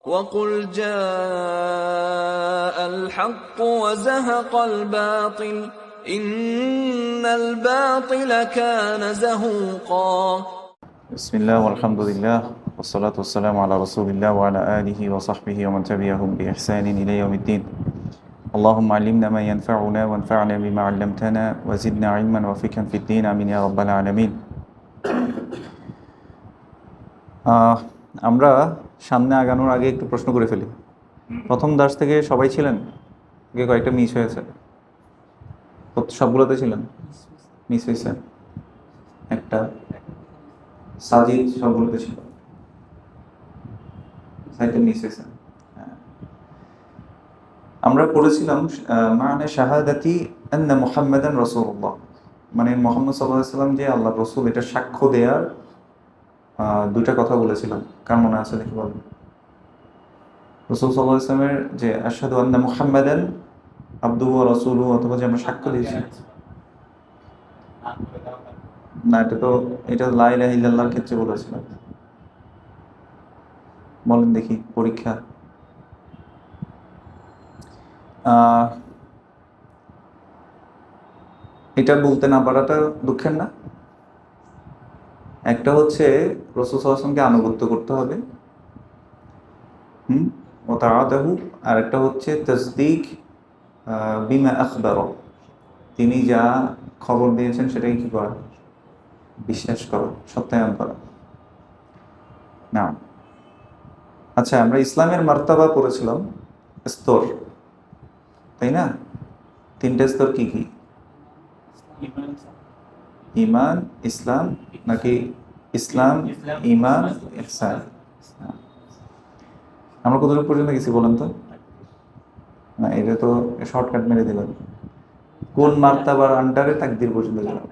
وقل جاء الحق وزهق الباطل إن الباطل كان زهوقا بسم الله والحمد لله والصلاة والسلام على رسول الله وعلى آله وصحبه ومن تبعهم بإحسان إلى يوم الدين اللهم علمنا ما ينفعنا وانفعنا بما علمتنا وزدنا علما وفقها في الدين آمين يا رب العالمين আমরা সামনে আগানোর আগে একটু প্রশ্ন করে ফেলি। প্রথম দার্স থেকে সবাই ছিলেন? কয়েকটা মিস হয়েছে? সবগুলোতে ছিলেন? মিস হয়েছে একটা। সাজিদ সবগুলোতে ছিল, সাইটে মিস হয়েছে। আমরা পড়েছিলাম মানে শাহাদাতি আন্না মুহাম্মাদান রাসূলুল্লাহ, মানে মুহাম্মদ সাল্লাল্লাহু আলাইহি ওয়াসাল্লাম যে আল্লাহর রাসূল, এটা সাক্ষ্য দেওয়ার দুইটা কথা বলেছিলাম। কার মনে আছে দেখি বলুন। রাসূল সাল্লাল্লাহু আলাইহি ওয়াসাল্লামের যে আশহাদু আন্না মুহাম্মাদান আবদুহু ওয়া রাসূলুহু, অথবা যে আমরা সাক্ষ্য দিয়েছি না, এটা লা ইলাহা ইল্লাল্লাহর ক্ষেত্রে বলেছিলাম। বলেন দেখি পরীক্ষা। এটা বলতে না পারাটা দুঃখের না? একটা হচ্ছে রাসূল সাল্লাল্লাহু আলাইহি ওয়াসাল্লামকে আনুগত্য করতে হবে, ও তাআতাহু। আর একটা হচ্ছে তাসদীক বিমা আখবারা, তিনি যা খবর দিয়েছেন সেটাই কি করা, বিশ্বাস করা, সত্যায়ন করা। না আচ্ছা, আমরা ইসলামের মার্তাবা পড়েছিলাম, স্তর, তাই না? তিনটে স্তর কি কি? ইমান, ইসলাম, নাকি ইসলাম, ইমান, ইহসান? আমরা কতটুকু পর্যন্ত গেছি বলেন তো? না, এটা তো শর্টকাট মেরে দিলাম। কোন মার্তাবার আন্ডারে তাকদীর পর্যন্ত গেলাম?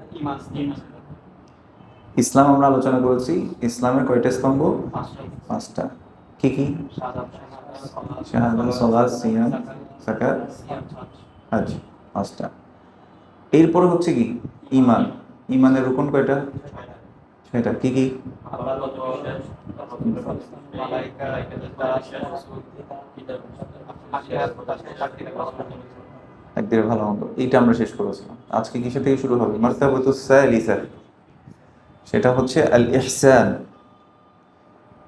ইসলাম আমরা আলোচনা করেছি। ইসলামের কয়টা স্তম্ভ? পাঁচটা। কি কি? শাহাদাত, সালাত, সিয়াম, যাকাত, হজ, পাঁচটা। এরপরে হচ্ছে কি? ঈমান। ঈমানের রুকন কয়টা? ছয়টা। কি কি? একদিকে ভালো মন্দ, এইটা আমরা শেষ করেছিলাম। আজকে কিসের থেকে শুরু হবে? মারতাবাতুস সালিসা, সেটা হচ্ছে আল ইহসান।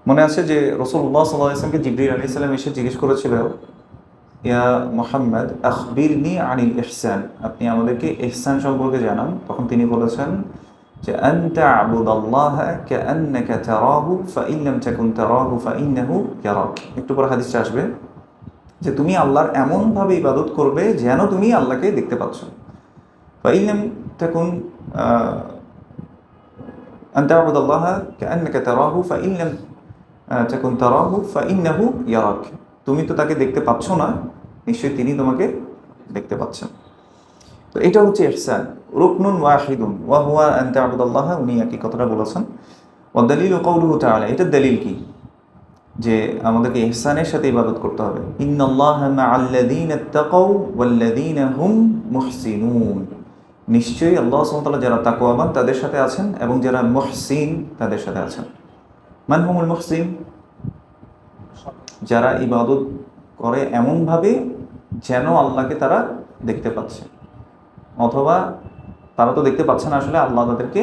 মনে আছে যে রাসূলুল্লাহ সাল্লাল্লাহু আলাইহি ওয়াসাল্লামকে জিবরীল আলাইহিস সালাম এসে জিজ্ঞেস করেছিল, ইয়া মুহাম্মদ আখবিরনি আনিল ইহসান, আপনি আমাদেরকে ইহসান সম্পর্কে জানান। তখন তিনি বলেছেন যে আনতা আবুদাল্লাহা কাআন্নাকা তারাহু ফাইন লাম তাকুন তারাহু ফাইন্নাহু ইয়ারাক। একটু পরে হাদিসটা আসবে যে তুমি আল্লাহর এমনভাবে ইবাদত করবে যেন তুমি আল্লাহকে দেখতে পাচ্ছ। ফাইন লাম তাকুন আনতা আবুদাল্লাহা কাআন্নাকা তারাহু ফাইন লাম তাকুন তারাহু ফাইন্নাহু ইয়ারাক, তুমি তো তাকে দেখতে পাচ্ছ না, নিশ্চয়ই তিনি তোমাকে দেখতে পাচ্ছেন। তো এটা হচ্ছে ইহসান। রুকনুন ওয়াহিদুন ওয়া হুয়া আন তা'বুদাল্লাহা, উনি একই কথাটা বলেছেন। ওয়া দালিলু কাউলুহু তাআলা, এটা দলিল কি যে আমাদেরকে ইহসানের সাথে ইবাদত করতে হবে। ইন্নাল্লাহা মা'আল্লাযীনা ইত্তাকাউ ওয়াল্লাযীনা হুম মুহসিনুন, নিশ্চয়ই আল্লাহ সুবহানাহু ওয়া তাআলা যারা তাকওয়াবান তাদের সাথে আছেন এবং যারা মুহসিন তাদের সাথে আছেন। মান হুমুল মুহসিন? যারা ইবাদত করে এমনভাবে যেন আল্লাহকে তারা দেখতে পাচ্ছে, অথবা তারা তো দেখতে পাচ্ছে না, আসলে আল্লাহ তাদেরকে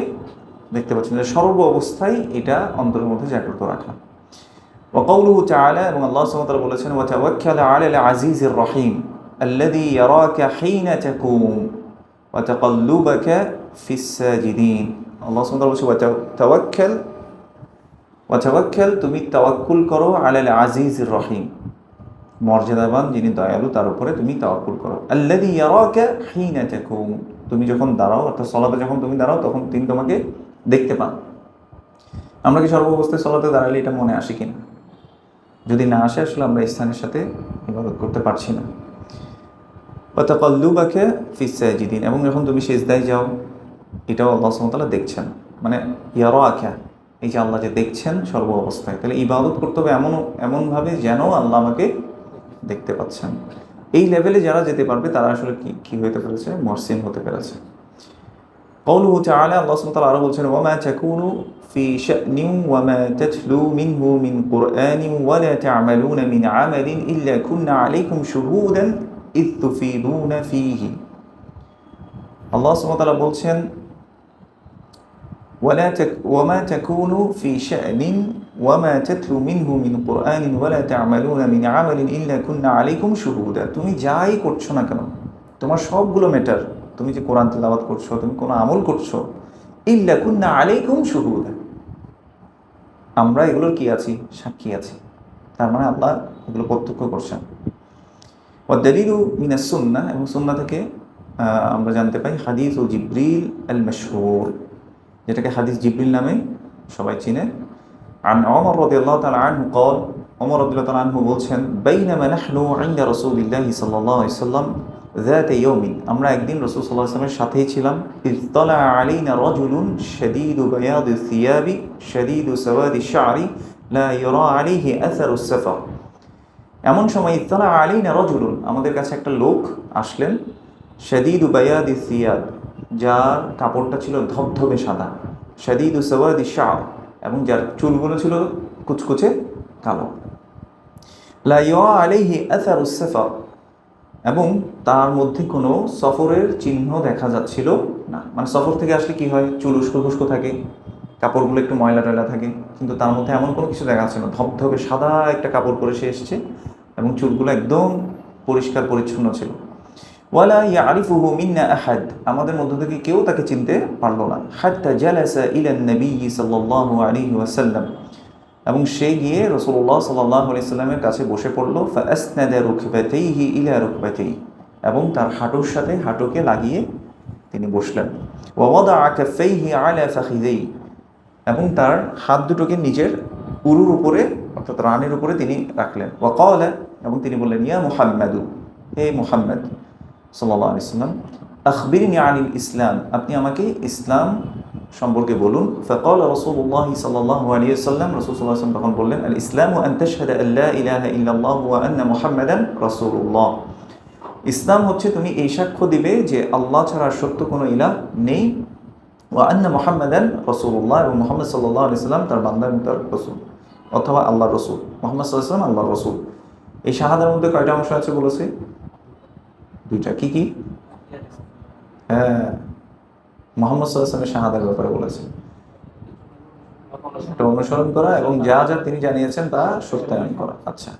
দেখতে পাচ্ছেন। সর্ব অবস্থায় এটা অন্তরের মধ্যে জাগ্রত রাখা। ওয়া কাউলুহু তাআলা, এবং আল্লাহ সুবহানাহু ওয়া তাআলা বলেছেন, ওয়া তাওয়াক্কাল আলাল আজিজির রহিম আল্লাযী ইয়ারাকা হিনা তাকুম ওয়া তাকাল্লুবাকা ফিস সাজিদিন। আল্লাহ সুবহানাহু ওয়া তাআলা বলেছেন ওয়া তাওয়াক্কাল, তুমি তাওয়াক্কুল করো, আলাল আজিজির রহিম, মর্যাদাবান যিনি দয়ালু তার উপরে তুমি তাওয়াক্কুল করো। আল্লাযী ইয়ারাকা হিনা তাকুম, তুমি যখন দাঁড়াও, অর্থাৎ সালাতে যখন তুমি দাঁড়াও তখন তিনি তোমাকে দেখতে পান। আমরা কি সর্ব অবস্থায় সালাতে দাঁড়ালে এটা মনে আসে কিনা? যদি না আসে, আসলে আমরা স্থানের সাথে ইবাদত করতে পারছি না। ওয়া তাকাল্লুবাকা ফিস সাজিদিন, এবং যখন তুমি সিজদায় যাও এটাও আল্লাহ সুবহানাহু ওয়া তাআলা দেখছেন। মানে ইয়ারাকা, এই যে আল্লাহ যে দেখছেন সর্ব অবস্থায়, তাহলে ইবাদত করতে হবে এমনভাবে যেন আল্লাহ আমাকে দেখতে পাচ্ছেন। এই লেভেলে যারা যেতে পারবে তারা আসলে কি হতে পেরেছে? মুহসিন হতে পেরেছে। কওলুহু তাআলা, আল্লাহ সুবহানাহু ওয়া তাআলা আরো বলছেন, ওয়া মা তাকুনু ফি শা'নিন ওয়া মা তাতলু মিনহু মিন কুরআনিন ওয়া লা তা'মালুনা মিন আমালিন ইল্লা কুননা আলাইকুম শুহুদান ইয তুফিদুনা ফীহি। আল্লাহ সুবহানাহু ওয়া তাআলা বলছেন, وما تكونوا في شأن وما تتلو منه من قرآن ولا تعملون من عمل إلا كنا عليكم شهودا। তুমি যাই করছো না কেন, তোমার সবগুলো ম্যাটার, তুমি যে কোরআন তেলাওয়াত করছো, তুমি কোনো আমল করছো, ইল্লা কুন্না আলাইকুম শুহুদা, আমরা এগুলোর কি আছি, সাক্ষী আছি। তার মানে আল্লাহ এগুলো প্রত্যক্ষ করছেন। ওয়াদ-দালিলু মিনাস সুন্নাহ, এবং সুন্নাহ থেকে আমরা জানতে পাই হাদিস ও জিবরিল আল মাশহুর, যেটাকে হাদিস জিবরিল নামে সবাই চিনে। আন ওমর রাদিয়াল্লাহু তাআলা আনহু قال, ওমর রাদিয়াল্লাহু তাআলা আনহু বলছেন, বাইনামা নাহনু ইনদা রাসূলিল্লাহি সাল্লাল্লাহু আলাইহি ওয়াসাল্লাম যাতা ইয়াউমিন, আমরা একদিন রাসূল সাল্লাল্লাহু আলাইহি ওয়াসাল্লামের সাথেই ছিলাম। ইয তালা আলাইনা রাজুলুন শাদীদু বায়াদিস সিয়াবি শাদীদু সাওয়াদিশ শা'রি লা ইউরা আলাইহি আসারুস সাফার। এমন সময় ইয তালা আলাইনা রাজুলুন, আমাদের কাছে একটা লোক আসলেন, শাদীদু বায়াদিস সিয়াব, যার কাপড়টা ছিল ধবধবে সাদা, শাদীদু সাওয়াদিশ শা'r, এবং যার চুলগুলো ছিল কুচকুচে কালো, লা ইউরা আলাইহি আসারুস সাফার, এবং তার মধ্যে কোনো সফরের চিহ্ন দেখা যাচ্ছিল না। মানে সফর থেকে আসলে কি হয়, চুল উস্কো খুস্কো থাকে, কাপড়গুলো একটু ময়লা টয়লা থাকে, কিন্তু তার মধ্যে এমন কোনো কিছু দেখা যাচ্ছে না। ধবধবে সাদা একটা কাপড় পরে সে এসছে এবং চুলগুলো একদম পরিষ্কার পরিচ্ছন্ন ছিল। ওয়ালা ইয়ারিফুহু মিন্না আহাদ, আমাদের মধ্য থেকে কেউ তাকে চিনতে পারল না। হাত্তা জালাসা ইলান নবী সাল্লাল্লাহু আলাইহি ওয়াসাল্লাম, এবং সে গিয়ে রাসূলুল্লাহ সাল্লাল্লাহু আলাইহি ওয়াসাল্লামের কাছে বসে পড়ল। ফাআসনাদা রুকবাতাইহি ইলা রুকবাতাইহি, এবং তার হাঁটুর সাথে হাঁটুকে লাগিয়ে তিনি বসলেন। ওয়া ওয়াদাআ কাফাইহি আলা ফাখিযাইহি, এবং তার হাত দুটোকে নিজের উরুর উপরে অর্থাৎ রানের উপরে তিনি রাখলেন। ওয়া ক্বালা, এবং তিনি বললেন, ইয়া মুহাম্মাদু, হে মুহাম্মদ সাল্লাল্লাহু আলাইহি ওয়াসাল্লাম, আখবিরনি আনিল ইসলাম, আপনি আমাকে ইসলাম সম্পর্কে বলুন। ফাকাল রাসূলুল্লাহ সাল্লাল্লাহু আলাইহি ওয়াসাল্লাম, রাসূল সাল্লাল্লাহু আলাইহি ওয়াসাল্লাম তখন বললেন, আল ইসলামু আন তাশহাদা আল্লা ইলাহা ইল্লাল্লাহু ওয়া আন্না মুহাম্মাদান রাসূলুল্লাহ, ইসলাম হচ্ছে তুমি এই সাক্ষ্য দিবে যে আল্লাহ ছাড়া সত্য কোনো ইলাহ নেই, ওয়া আন্না মুহাম্মাদান রাসূলুল্লাহ, এবং মুহাম্মদ সাল্লাল্লাহু আলাইহি ওয়াসাল্লাম তার বান্দা এবং তার রাসূল, অথবা আল্লাহর রাসূল, মুহাম্মদ সাল্লাল্লাহু আলাইহি ওয়াসাল্লাম আল্লাহর রাসূল। এই শাহাদার মধ্যে কয়টা অংশ আছে বলেছে? দুইটা। কি কি? হ্যাঁ, মুহাম্মদ সাল্লাল্লাহু আলাইহি ওয়াসাল্লামের শাহাদার ব্যাপারে বলেছে, এটা অনুসরণ করা এবং যা যা তিনি জানিয়েছেন তা সত্যায়ন করা। আচ্ছা,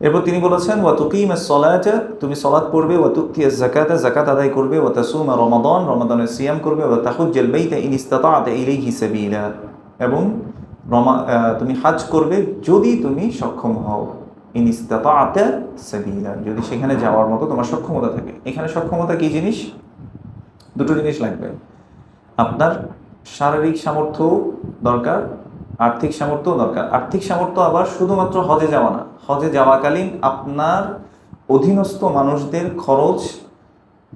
এরপর তিনি বলেছেন, ওয়া তুকিমাস সালাতা, তুমি সালাত পড়বে, ওয়া তুতিয়াজ যাকাতা, যাকাত আদায় করবে, ওয়া তাসুমা রমাদান, রমাদানের সিয়াম করবে, ওয়া তাহুজ্জাল বাইতা ইন ইসতাতা'তা ইলাইহি সাবিলা, এবং তুমি হাজ করবে যদি তুমি সক্ষম হও, ইন ইসতাতা'তা সাবিলা, যদি সেখানে যাওয়ার মতো তোমার সক্ষমতা থাকে। এখানে সক্ষমতা কি জিনিস? দুটো জিনিস লাগবে, আপনার শারীরিক সামর্থ্য দরকার, আর্থিক সামর্থ্য দরকার। আর্থিক সামর্থ্য আবার শুধুমাত্র হজে যাওয়া না, হজে যাওয়াকালীন আপনার অধীনস্থ মানুষদের খরচ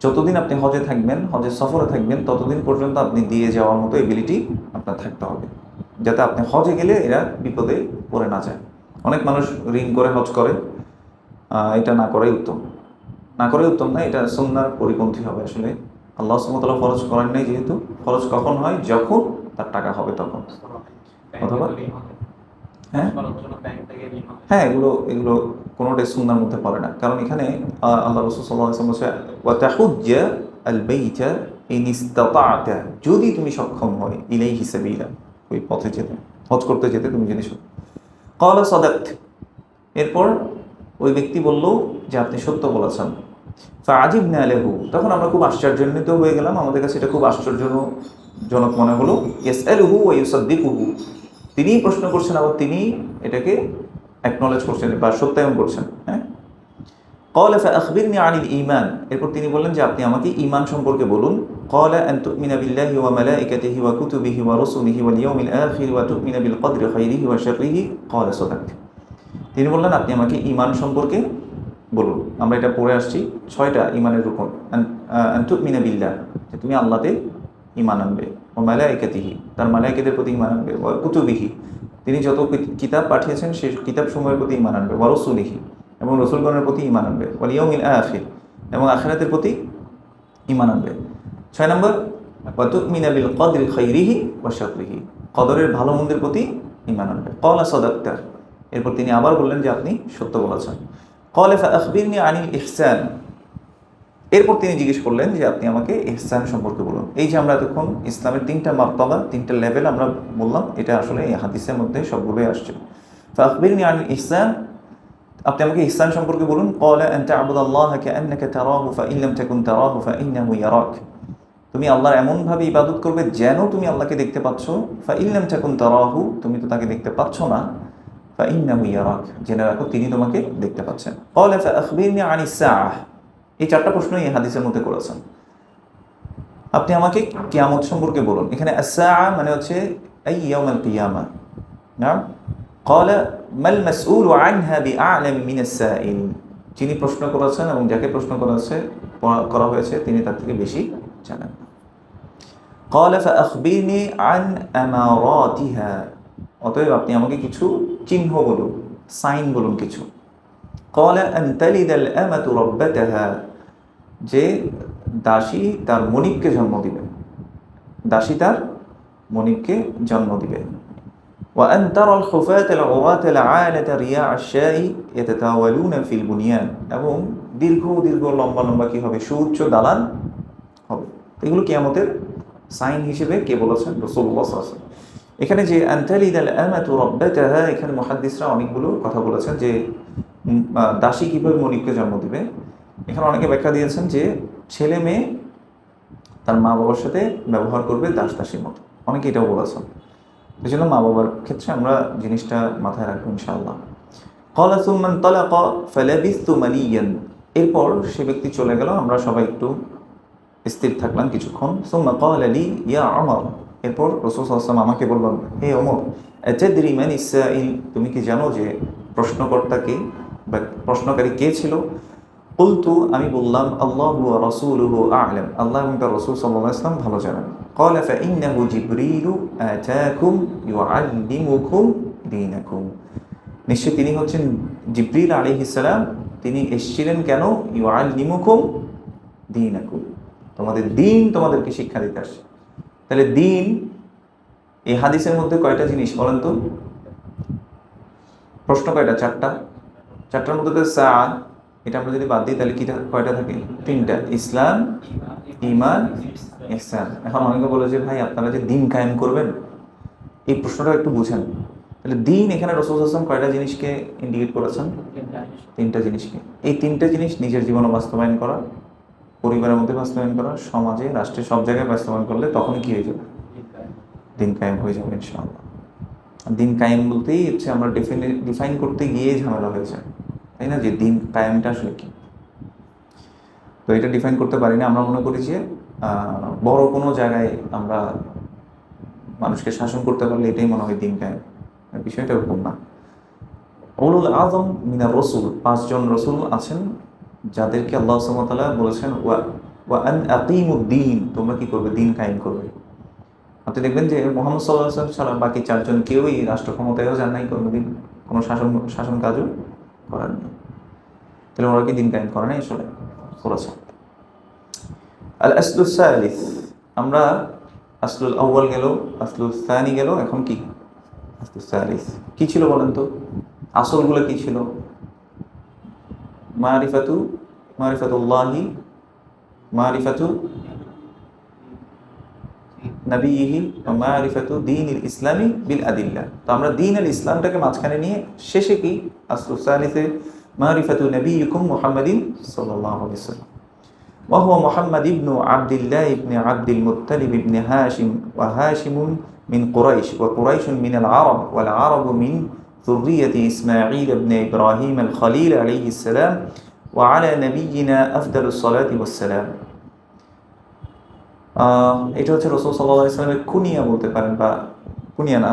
যতদিন আপনি হজে থাকবেন, হজের সফরে থাকবেন, ততদিন পর্যন্ত আপনি দিয়ে যাওয়ার মতো এবিলিটি আপনার থাকতে হবে, যাতে আপনি হজে গেলে এরা বিপদে পড়ে না যায়। অনেক মানুষ ঋণ করে হজ করে, এটা না করাই উত্তম। না করাই উত্তম না, এটা সুন্নাহর পরিপন্থী হবে। আসলে আল্লাহ সুবহানাহু ওয়া তাআলা ফরজ করেন নাই, যেহেতু ফরজ কখন হয়, যখন তার টাকা হবে তখন, অথবা হ্যাঁ এগুলো কোনোটাই সুন্নাহর মধ্যে পড়ে না। কারণ এখানে আল্লাহ রাসূল সাল্লাল্লাহু আলাইহি ওয়াসাল্লাম বলেছে, ওয়া তাহুজ্জা আল বাইতা ইন ইসতাতা'তা, যদি তুমি সক্ষম হয়, ইলাইহি সাবিলা, ওই পথে যেতে, হজ করতে যেতে তুমি যদি সক্ষম। ক্বালা সাদাকত, এরপর ওই ব্যক্তি বলল যে আপনি সত্য বলেছেন। ফাআজিবনা লাহু, তখন আমরা খুব আশ্চর্যান্বিত হয়ে গেলাম, আমাদের কাছে এটা খুব আশ্চর্যজনক মনে হলো। ইয়াসআলুহু ওয়া ইউসাদ্দিকুহু, তিনি প্রশ্ন করছেন আবার তিনি এটাকে অ্যাকনলেজ করছেন বা সত্যায়ন করছেন। হ্যাঁ, ক্বালা ফাআখবিরনি আনিল ঈমান, এরপর তিনি বললেন যে আপনি আমাকে ঈমান সম্পর্কে বলুন। ক্বালা আন তুমিনা বিল্লাহি ওয়া মালাইকাতিহি ওয়া কুতুবিহি ওয়া রাসূলিহি ওয়াল ইয়াউমিল আখির ওয়া তুমিনা বিল কদরি খাইরিহি ওয়া শাররিহি। ক্বালা সাদাকত, তিনি বললেন আপনি আমাকে ঈমান সম্পর্কে বলুন। আমরা এটা পড়ে আসছি, 6টা ঈমানের রুকন। আন তুমিনা বিল্লাহ, যে তুমি আল্লাহতে ঈমান আনবে, ওয়া মালাইকাতিহি, তার মালাইকাতের প্রতি ঈমান আনবে, ওয়া কুতুবিহি, তিনি যত কিতাব পাঠিয়েছেন সেই কিতাবসমূহের প্রতি ঈমান আনবে, ওয়া রাসূলিহি, এবং রাসূলগণের প্রতি ঈমান আনবে, ওয়াল ইয়াউমিল আখির, এবং আখিরাতের প্রতি ঈমান আনবে। 6 নম্বর ওয়া তুমিনা বিল কদরি খাইরিহি ওয়া শাররিহি, কদরের ভালো মন্দের প্রতি ঈমান আনবে। ক্বালা সাদাকতা, এরপর তিনি আবার বললেন যে আপনি সত্য বলেছেন। ক্বালা ফাআখবিরনি আনিল ইহসান, এরপর তিনি জিজ্ঞেস করলেন যে আপনি আমাকে ইহসান সম্পর্কে বলুন। এই যে আমরা এতক্ষণ ইসলামের 3টা মারতাবা, 3টা লেভেল আমরা বললাম, এটা আসলে এই হাদিসের মধ্যে সবগুলোই আসছে। ফাআখবিরনি আনিল ইহসান, আপনি আমাকে ইহসান সম্পর্কে বলুন। ক্বালা আন তা'বুদাল্লাহা কাআন্নাকা তারাহু ফাইন লাম তাকুন তারাহু ফাইন্নাহু ইয়ারাক, তুমি আল্লাহর এমনভাবে ইবাদত করবে যেন তুমি আল্লাহকে দেখতে পাচ্ছ। ফাইন লাম তাকুন তারাহু, তুমি তো তাকে দেখতে পাচ্ছ না। ফাইন্নাহু ইয়ারাক, জেনে রাখো তিনি তোমাকে দেখতে পাচ্ছেন। ক্বালা ফাআখবিরনি আনিস সাআহ, এই 4টা প্রশ্ন এই হাদিসের মধ্যে করেছেন। আপনি আমাকে কিয়ামত সম্পর্কে বলুন। এখানে আস-সাআ মানে হচ্ছে আই ইয়াউমুল কিয়ামা। নাম ক্বালা মাল মাসউলু আনহা বিআ'লাম মিনাস সাইল, যিনি প্রশ্ন করেছেন এবং যাকে প্রশ্ন করা হয়েছে তিনি তার থেকে বেশি জানেন। ক্বালা ফাআখবিরনি আন আমারাতিহা, অতএব আপনি আমাকে কিছু চিহ্ন বলুন, সাইন বলুন কিছু। ক্বালা আন তালিদাল আমাতু রাব্বাতাহা, যে দাসী তার মনিবকে জন্ম দিবে, দাসী তার মনিবকে জন্ম দিবে। ওয়া আন তারাল খুফাতাল উরাতাল আলাতা রিয়া'আশ শাই ইয়াতাতাওয়ালুনা ফিল বুনিয়ান, এবং দীর্ঘ দীর্ঘ লম্বা লম্বা কি হবে, সুউচ্চ দালান হবে। এগুলো কিয়ামতের সাইন হিসেবে কে বলেছেন? রাসূলুল্লাহ সাল্লাল্লাহু আলাইহি ওয়াসাল্লাম। এখানে যে আন তালিদাল আমাতু রাব্বাতাহা, এখানে মুহাদ্দিসরা অনেকগুলো কথা বলেছেন যে দাসী কিভাবে মনিবকে জন্ম দিবে। এখানে অনেকে ব্যাখ্যা দিয়েছেন যে ছেলে মেয়ে তার মা বাবার সাথে ব্যবহার করবে দাস দাসীর মতো, অনেকে এটাও বলেছেন। এই জন্য মা বাবার ক্ষেত্রে আমরা জিনিসটা মাথায় রাখবো ইনশাআল্লাহ। ক্বালা সুম্মা ইনতালাকা ফালাবিসতু মালিয়ান, এরপর সে ব্যক্তি চলে গেল, আমরা সবাই একটু স্থির থাকলাম কিছুক্ষণ। সুম্মা ক্বালা লি ইয়া উমর, এরপর রাসূল সাল্লাল্লাহু আলাইহি ওয়াসাল্লাম আমাকে বললেন, হে ওমর, আতাদরি মানিস সাইল, তুমি কি জানো যে প্রশ্নকর্তা কে বা প্রশ্নকারী কে ছিল? কুলতু, আমি বললাম, আল্লাহু ওয়া রাসূলুহু আ'লাম, আল্লাহ এবং তার রাসূল সাল্লাল্লাহু আলাইহি ওয়াসাল্লাম ভালো জানেন। ক্বালা ফাইন্নাহু জিবরিলু আতাকুম ইউআল্লিমুকুম দীনাকুম, নিশ্চয় তিনি হচ্ছেন জিবরিল আলাইহিস সালাম, তিনি এসেছিলেন কেন? ইউআল্লিমুকুম দীনাকুম, তোমাদের দ্বীন তোমাদেরকে শিক্ষা দিতে আসে। তাহলে দ্বীন এই হাদিসের মধ্যে কয়টা জিনিস বলেন তো? প্রশ্ন কয়টা? 4টা। 4টার মধ্যে সা, এটা আমরা যদি বাদ দিই তাহলে কি কয়টা থাকে? 3টা, ইসলাম, ঈমান, ইহসান। এখন অনেকে বলে যে ভাই আপনারা যে দ্বীন কায়েম করবেন, এই প্রশ্নটা একটু বুঝেন। তাহলে দ্বীন এখানে রাসূল সাল্লাল্লাহু আলাইহি ওয়াসাল্লাম কয়টা জিনিসকে ইন্ডিকেট করেছেন? 3টা জিনিসকে। এই 3টা জিনিস নিজের জীবনে বাস্তবায়ন করা, পরিবারের মধ্যে বাস্তবায়ন করা, সমাজে রাষ্ট্রে সব জায়গায় বাস্তবায়ন করলে তখনই কি হয়ে যাবে? দ্বীন কায়েম হয়ে যাবে ইনশাআল্লাহ। দ্বীন কায়েম বলতেই হচ্ছে আমরা ডিফাইন করতে গিয়ে ঝামেলা হয়ে যায়, তাই না? যে দ্বীন কায়েমটা আসলে কি, তো এটা ডিফাইন করতে পারি না। আমরা মনে করি যে বড় কোনো জায়গায় আমরা মানুষকে শাসন করতে পারলে এটাই মনে হয় দ্বীন কায়েম, বিষয়টা ওরকম না। উলুল আযম মিনার রাসূল, 5 জন রাসূল আছেন যাদেরকে আল্লাহ সুবহানাহু ওয়া তাআলা বলেছেন ওয়া আন আকিমুদ্দীন, তোমরা কি করবে? দ্বীন কায়েম করবে। আপনি দেখবেন যে মুহাম্মদ সাল্লাল্লাহু আলাইহি ওয়াসাল্লাম ছাড়া বাকি 4 জন কেউই রাষ্ট্র ক্ষমতায়ও যান নাই, কোনোদিন কোনো শাসন কাজও করেননি। তাহলে ওরা কি দ্বীন কায়েম করে নাই? আসলে করেছে। আল আসলুস সালিস, আমরা আসলুল আউয়াল গেল, আসলুল সানি গেল, এখন কি আসলুস সালিস কি ছিল বলেন তো? আসলগুলো কি ছিল? মারিফাতুল্লাহি, মারিফাতু নবীহি ওয়া মারিফাতু দীনিল ইসলামি বিল আদিল্লা। তো আমরা দীন আল ইসলামটাকে মাঝখানে নিয়ে শেষে কি আসলুস সালিসে মারিফাতু নবিয়িকুম মুহাম্মাদিন সাল্লাল্লাহু আলাইহি ওয়াসাল্লাম ওয়া হুয়া মুহাম্মাদ ইবনু আবদুল্লাহ ইবনে আবদুল মুত্তালিব ইবনে হাশিম ওয়া হাশিমুন মিন কুরাইশ ওয়া কুরাইশুন মিনাল আরব ওয়াল আরবু মিন যুররিয়্যাতি ইসমাঈল ইবনে ইব্রাহিম আল খলিল আলাইহিস সালাম ওয়া আলা নবিয়িনা আফদালুস সালাতি ওয়াস সালাম। এটা হচ্ছে রাসূল সাল্লাল্লাহু আলাইহি ওয়াসাল্লামের কুনিয়া বলতে পারেন, বা কুনিয়া না,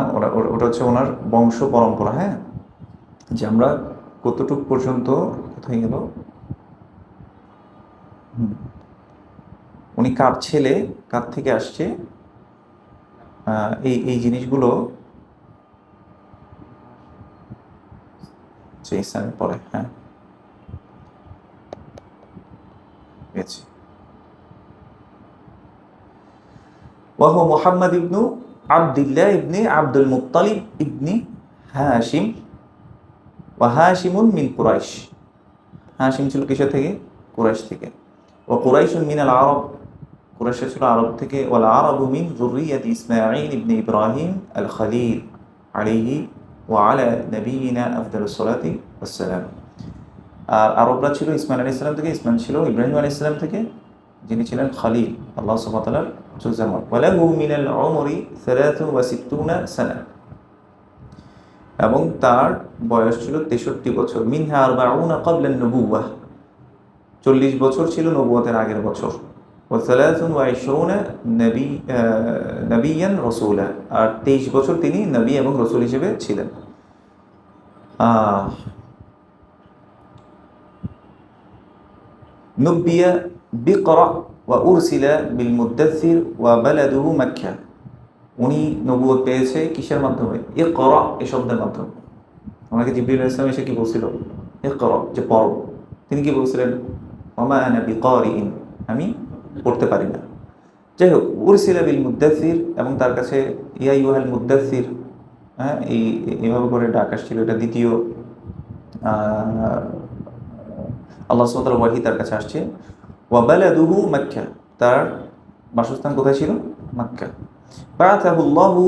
ওটা হচ্ছে ওনার বংশ পরম্পরা। হ্যাঁ, যে আমরা কতটুক পর্যন্ত, কোথায় গেল, উনি কার ছেলে, কার থেকে আসছে, এই জিনিসগুলো যে ইসলামের পরে। হ্যাঁ, গেছি। ওয়াহু মুহাম্মদ ইবনু আবদুল্লাহ ইবনে আব্দুল মুত্তালিব ইবনি হাশিম ওয়া হাশিমুন মিন কুরাইশ। হাশিম ছিল কিসের থেকে? কুরাইশ থেকে। ও কুরাইশুন মিনাল আরব, কুরাইশ ছিল আরব থেকে। ওয়াল আরবু মিন যুররিয়াতি ইসমাঈল ইবনে ইব্রাহিম আল খলিল আলাইহি ওয়া আলা নবিয়িনা আফদালুস সালাতি ওয়াস সালাম। আর আরবরা ছিল ইসমাইল আলাইহিস সালাম থেকে, ইসমাইল ছিল ইব্রাহিম আলাইহিস সালাম থেকে, যিনি ছিলেন খলিল, আল্লাহ সুবহানাহু ওয়া তাআলার চুজা। ওয়া লাহু মিনাল উমরি 63 সানা, এবং তার বয়স ছিল 63 বছর। মিনহা আরবাউনা ক্বাবলা আন-নবুওয়াহ, 40 বছর ছিল নবুয়তের আগের বছর। ওয়া 23 নবিয়ান রাসূলা, আর 23 বছর তিনি নবী এবং রাসূল হিসেবে ছিলেন। নুবিয়া বিকরা ওয়া উরসিলা বিল মুদ্দাসসির ওয়া বালাদুহু মক্কা। উনি নবুয়ত পেয়েছে কিসের মাধ্যমে? ইকরা এই শব্দের মাধ্যমে। ওনাকে জিবরিল আলাইহিস সালাম এসে কি বলছিল? ইকরা, যে পড়ো। তিনি কি বলছিলেন? ওমা আনা বিকারিইন, আমি পড়তে পারি না। যাই হোক, উরসিলা বিল মুদ্দাসসির, এবং তার কাছে ইয়া আইয়ুহাল মুদ্দাসসির, হ্যাঁ, এইভাবে করে ডাক আসছিল। এটা দ্বিতীয় আল্লাহ সুবহানাহু ওয়া তাআলার ওয়াহী তার কাছে আসছে। ওয়া বালাদুহু মক্কা, তার বাসস্থান কোথায় ছিল? মক্কা। বাআথাহুল্লাহু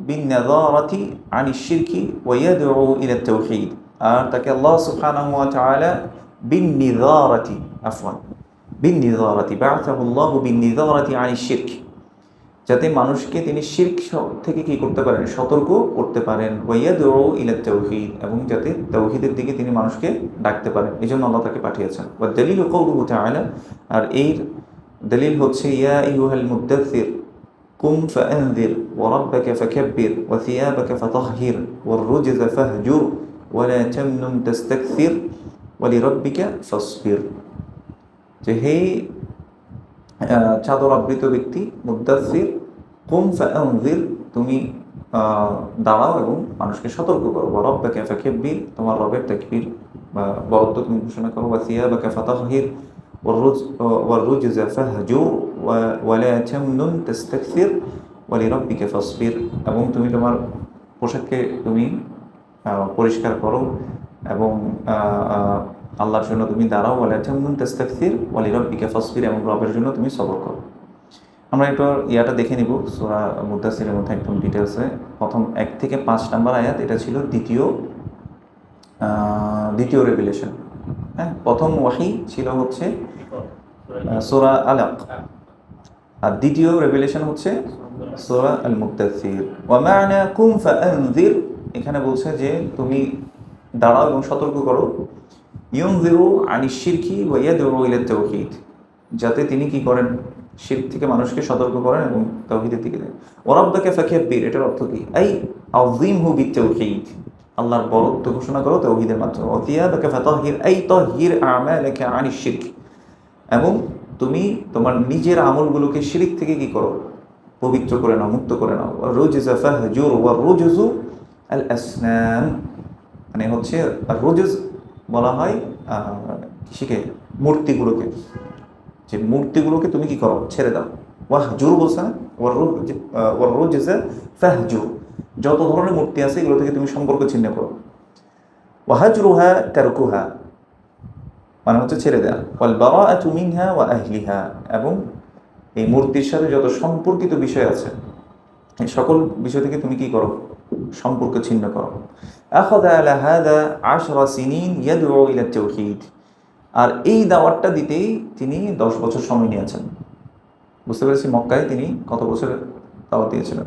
বিন-নাযারাতি আনিশ শিরকি ওয়া ইয়াদউ ইলা তাওহীদ, আর তাকে আল্লাহ সুবহানাহু ওয়া তাআলা বিন-নিযারাতি, আফওয়ান, বিন-নিযারাতি, বাআথাহুল্লাহু বিন-নিযারাতি আনিশ শিরক, যাতে মানুষকে তিনি শিরক থেকে কি করতে পারেন? সতর্ক করতে পারেন। ওয়া ইয়াদউ ইলা তাওহীদ, এবং যাতে তাওহীদের দিকে তিনি মানুষকে ডাকতে পারেন, এজন্য আল্লাহ তাকে পাঠিয়েছেন। ওয়া দালিলু কওলুহু তাআলা, আর এর দলিল হচ্ছে ইয়া আইয়ুহাল মুদ্দাসসির কুম ফাআনযির ওয়া রাব্বাকা ফাকাব্বির ওয়া থিয়াবাকা ফাতাহহির ওয়ার রুজযা ফাহজুর ওয়া লা তামনুন তাস্তাকসির ওয়া লিরাব্বিকা ফাসবির। যে হে চাদর আবৃত ব্যক্তি, মুদ্দাসসির, কুম ফাআনযির, তুমি দাঁড়াও এবং মানুষকে সতর্ক করো। ওয়া রাব্বাকা ফাকাব্বির, তোমার রবের তাকবীর বা বরত্ব তুমি ঘোষণা করো। ওয়া থিয়াবাকা ফাতাহহির ওয়ার রুজযা ফাহজুর ওয়া লা তামনুন তাস্তাকসির ওয়া লিরাব্বিকা ফাসবির, এবং তুমি তোমার পোশাককে তুমি পরিষ্কার করো এবং আল্লাহর জন্য তুমি দাঁড়াও। ওয়া লা তামনুন তাস্তাকসির ওয়া লিরাব্বিকা ফাসবির, এবং রবের জন্য তুমি সবর করো। আমরা একটু ইয়াটা দেখে নিব সূরা মুদ্দাসসিরের মধ্যে একদম ডিটেলসে। প্রথম 1 থেকে 5 নম্বর আয়াত, এটা ছিল দ্বিতীয় রেভিলেশন। হ্যাঁ, প্রথম ওয়াহি ছিল হচ্ছে সূরা আলাক, আর দ্বিতীয় রেভিলেশন হচ্ছে সূরা আল মুদ্দাসসির। ওয়া মা'না কুম ফাআনযির, এখানে বলছে যে তুমি দাঁড়াও এবং সতর্ক করো। ইউনযিরু আনিশ শিরকি ওয়া ইয়াদউ ইলা তাওহীদ, যাতে তিনি কি করেন? শিরক থেকে মানুষকে সতর্ক করেন এবং তাওহীদের দিকে দেন। ওয়া রাব্বাকা ফাকাব্বির, এটার অর্থ কি? আই আযীমহু বিত-তাওহীদ, আল্লাহর বরত্ব ঘোষণা করো তাওহীদের মাধ্যমে। ওয়া থিয়াবাকা ফাতাহহির, আই তাহহির আমালাকা আনিশ শিরক, এবং তুমি তোমার নিজের আমলগুলোকে শিরক থেকে কি করো? পবিত্র করে নাও, মুক্ত করে নাও। ওয়া রুজযা ফাহজুর ওয়া রুজযু আল আসনাম, মানে হচ্ছে আর রুজজ বলা হয় কিসকে? মূর্তিগুলোকে, যে মূর্তিগুলোকে তুমি কি করো? ছেড়ে দাও। ওয়াহজুর বলছে না, ওয়ার রুজযা ফাহজুর, যত ধরনের মূর্তি আছে এগুলো থেকে তুমি সম্পর্ক ছিন্ন করো। ওয়াহাজরুহা তারকুহা, মানে হচ্ছে ছেড়ে দেয়া। ওয়াল বারাআতু মিনহা ওয়া আহলিহা, এবং এই মূর্তির সাথে যত সম্পর্কিত বিষয় আছে এই সকল বিষয় থেকে তুমি কি করো? সম্পর্ক ছিন্ন করো। আখাযা আলা হাযা 10 সিনিন ইয়াদউ ইলা তাওহীদ, আর এই দাওয়াতটা দিতেই তিনি 10 বছর সময় নিয়েছেন। বুঝতে পেরেছি মক্কায় তিনি কত বছর দাওয়াত দিয়েছিলেন?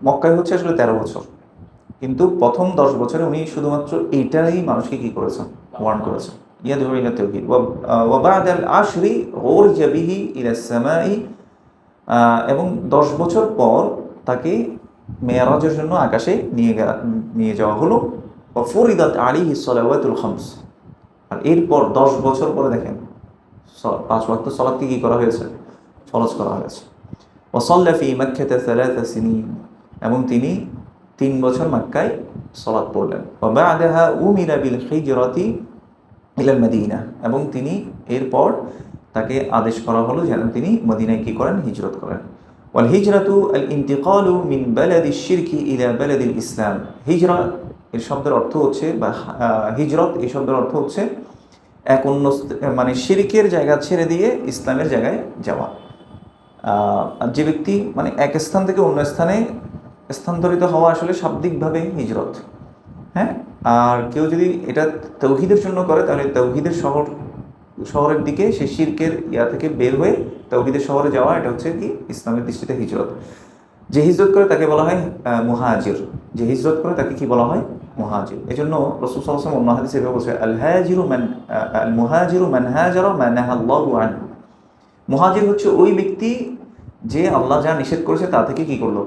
মক্কায় হচ্ছে আসলে 13 বছর, কিন্তু প্রথম 10 বছরে উনি শুধুমাত্র এইটাই মানুষকে কি করেছেন? ওয়ার্ন করেছেন। ইয়াদউ ইলা তাওহীদ ওয়া বা'দাল 10 উরজা বিহি ইলা সামাই, এবং 10 বছর পর তাকে মেরাজের জন্য আকাশে নিয়ে যাওয়া হলো। ওয়া ফুরিদাত আলাইহিস সালাওয়াতুল খামস, আর এরপর 10 বছর পরে দেখেন 5 ওয়াক্ত সালাতকে কি করা হয়েছে? ফরজ করা হয়েছে। ওয়া সাল্লা ফি মক্কাতা 3 সিনিন, এবং তিনি 3 বছর মক্কায় সালাত পড়লেন। ওয়া বা'দাহা উমিরা বিল হিজরাতি ইলা মদিনা, এবং তিনি এরপর তাকে আদেশ করা হলো যেন তিনি মদিনায় কি করেন, হিজরত করেন। ওয়াল হিজরাতু আল ইন্তিকালু মিন বালাদি শিরকি ইলা বালাদিল ইসলাম। হিজরা এর শব্দের অর্থ হচ্ছে বা হিজরত এই শব্দের অর্থ হচ্ছে এক অন্য মানে শিরকের জায়গা ছেড়ে দিয়ে ইসলামের জায়গায় যাওয়া। আর যে ব্যক্তি মানে এক স্থান থেকে অন্য স্থানে স্থানান্তরিত হওয়া আসলে শাব্দিকভাবে হিজরত। হ্যাঁ, আর কেউ যদি এটা তৌহিদের জন্য করে তাহলে তৌহিদের শহরের দিকে সে শিরকের থেকে বের হয়ে তৌহিদের শহরে যাওয়া, এটা হচ্ছে কি ইসলামের দৃষ্টিতে হিজরত। যে হিজরত করে তাকে বলা হয় মুহাজির। যে হিজরত করে তাকে কি বলা হয়, মুহাজির। এই জন্য রাসূল সাল্লাল্লাহু আলাইহি ওয়াসাল্লাম অন্য হাদিসে এভাবে বলছে, আল মুহাজিরু মান হাজারা মা নাহাল্লাহু আনহু। মুহাজির হচ্ছে ওই ব্যক্তি যে আল্লাহ যা নিষেধ করেছে তা থেকে কি করলো,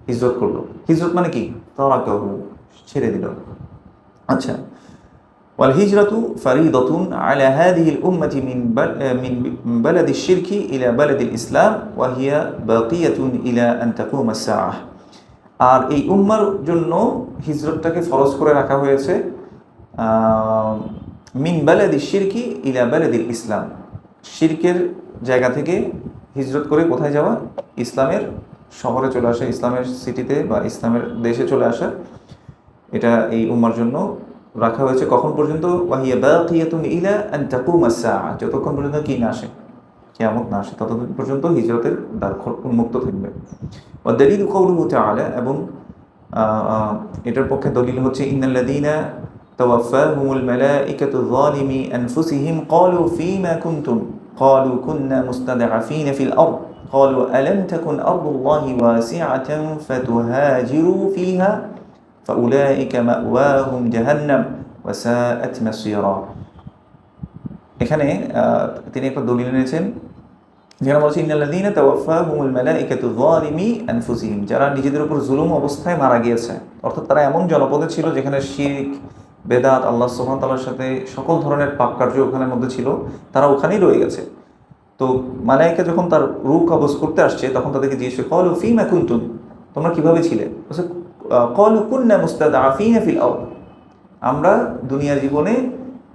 হিজরত করলো। হিজরত মানে কি, তারাকাহু, ছেড়ে দিল। আচ্ছা, ওয়াল হিজরাতু ফারিদাতুন আলা হাদিহিল উম্মতি মিন বালাদিশ শিরকি ইলা বালাদিল ইসলাম ওয়া হিয়া বাকিয়াতুন ইলা আন তাকুমাস সাআহ। আর এই উম্মার জন্য হিজরতটাকে ফরজ করে রাখা হয়েছে মিন বালাদিশ শিরকি ইলা বালাদিল ইসলাম, শিরকের জায়গা থেকে হিজরত করে কোথায় যাওয়া, ইসলামের শহরে চলে আসা, ইসলামের সিটিতে বা ইসলামের দেশে চলে আসা। এটা এই উম্মার জন্য রাখা হয়েছে কখন পর্যন্ত, ওয়াহিয়া বাকিয়াতুন ইলা আন তাকুমাস সাআহ, যতক্ষণ পর্যন্ত কি না আসে, কিয়ামত না আসে, ততদিন পর্যন্ত হিজরতের দ্বার উন্মুক্ত থাকবে। ওয়া দালিলু কাউলুহু তাআলা, এবং এটার পক্ষে দলিল হচ্ছে ইন্নাল্লাযীনা তাওয়াফাহুমুল মালাইকাতু যালিমি আনফুসিহিম ক্বালু ফীমা কুনতুম ক্বালু কুন্না মুস্তাদআফিনা ফিল আরদ ক্বালু আলাম তাকুন আরদুল্লাহি ওয়াসিআতান ফাতুহাজিরু ফীহা ফাউলাইকা মাওয়াহুম জাহান্নাম ওয়া সাআত মাসীরা। এখানে তিনি একটা দলিল এনেছেন, যেখানে বলছে ইন্নাল্লাযীনা তাওয়াফাহুমুল মালাইকাতু যালিমি আনফুসিহিম, যারা নিজেদের উপর জুলুম অবস্থায় মারা গিয়েছে, অর্থাৎ তারা এমন জনপদে ছিল যেখানে শিরক, বেদাত, আল্লাহ সুবহানাহু ওয়া তাআলার সাথে সকল ধরনের পাপ কার্য ওখানের মধ্যে ছিল, তারা ওখানেই রয়ে গেছে। তো মালাইকা যখন তার রূহ কবজ করতে আসছে তখন তাদেরকে জিজ্ঞেস করে, ক্বালু ফীমা কুনতুম, তোমরা কিভাবে ছিলে? বলছে ক্বালু কুন্না মুস্তাদআফিনা ফিল আরদ, আমরা দুনিয়ার জীবনে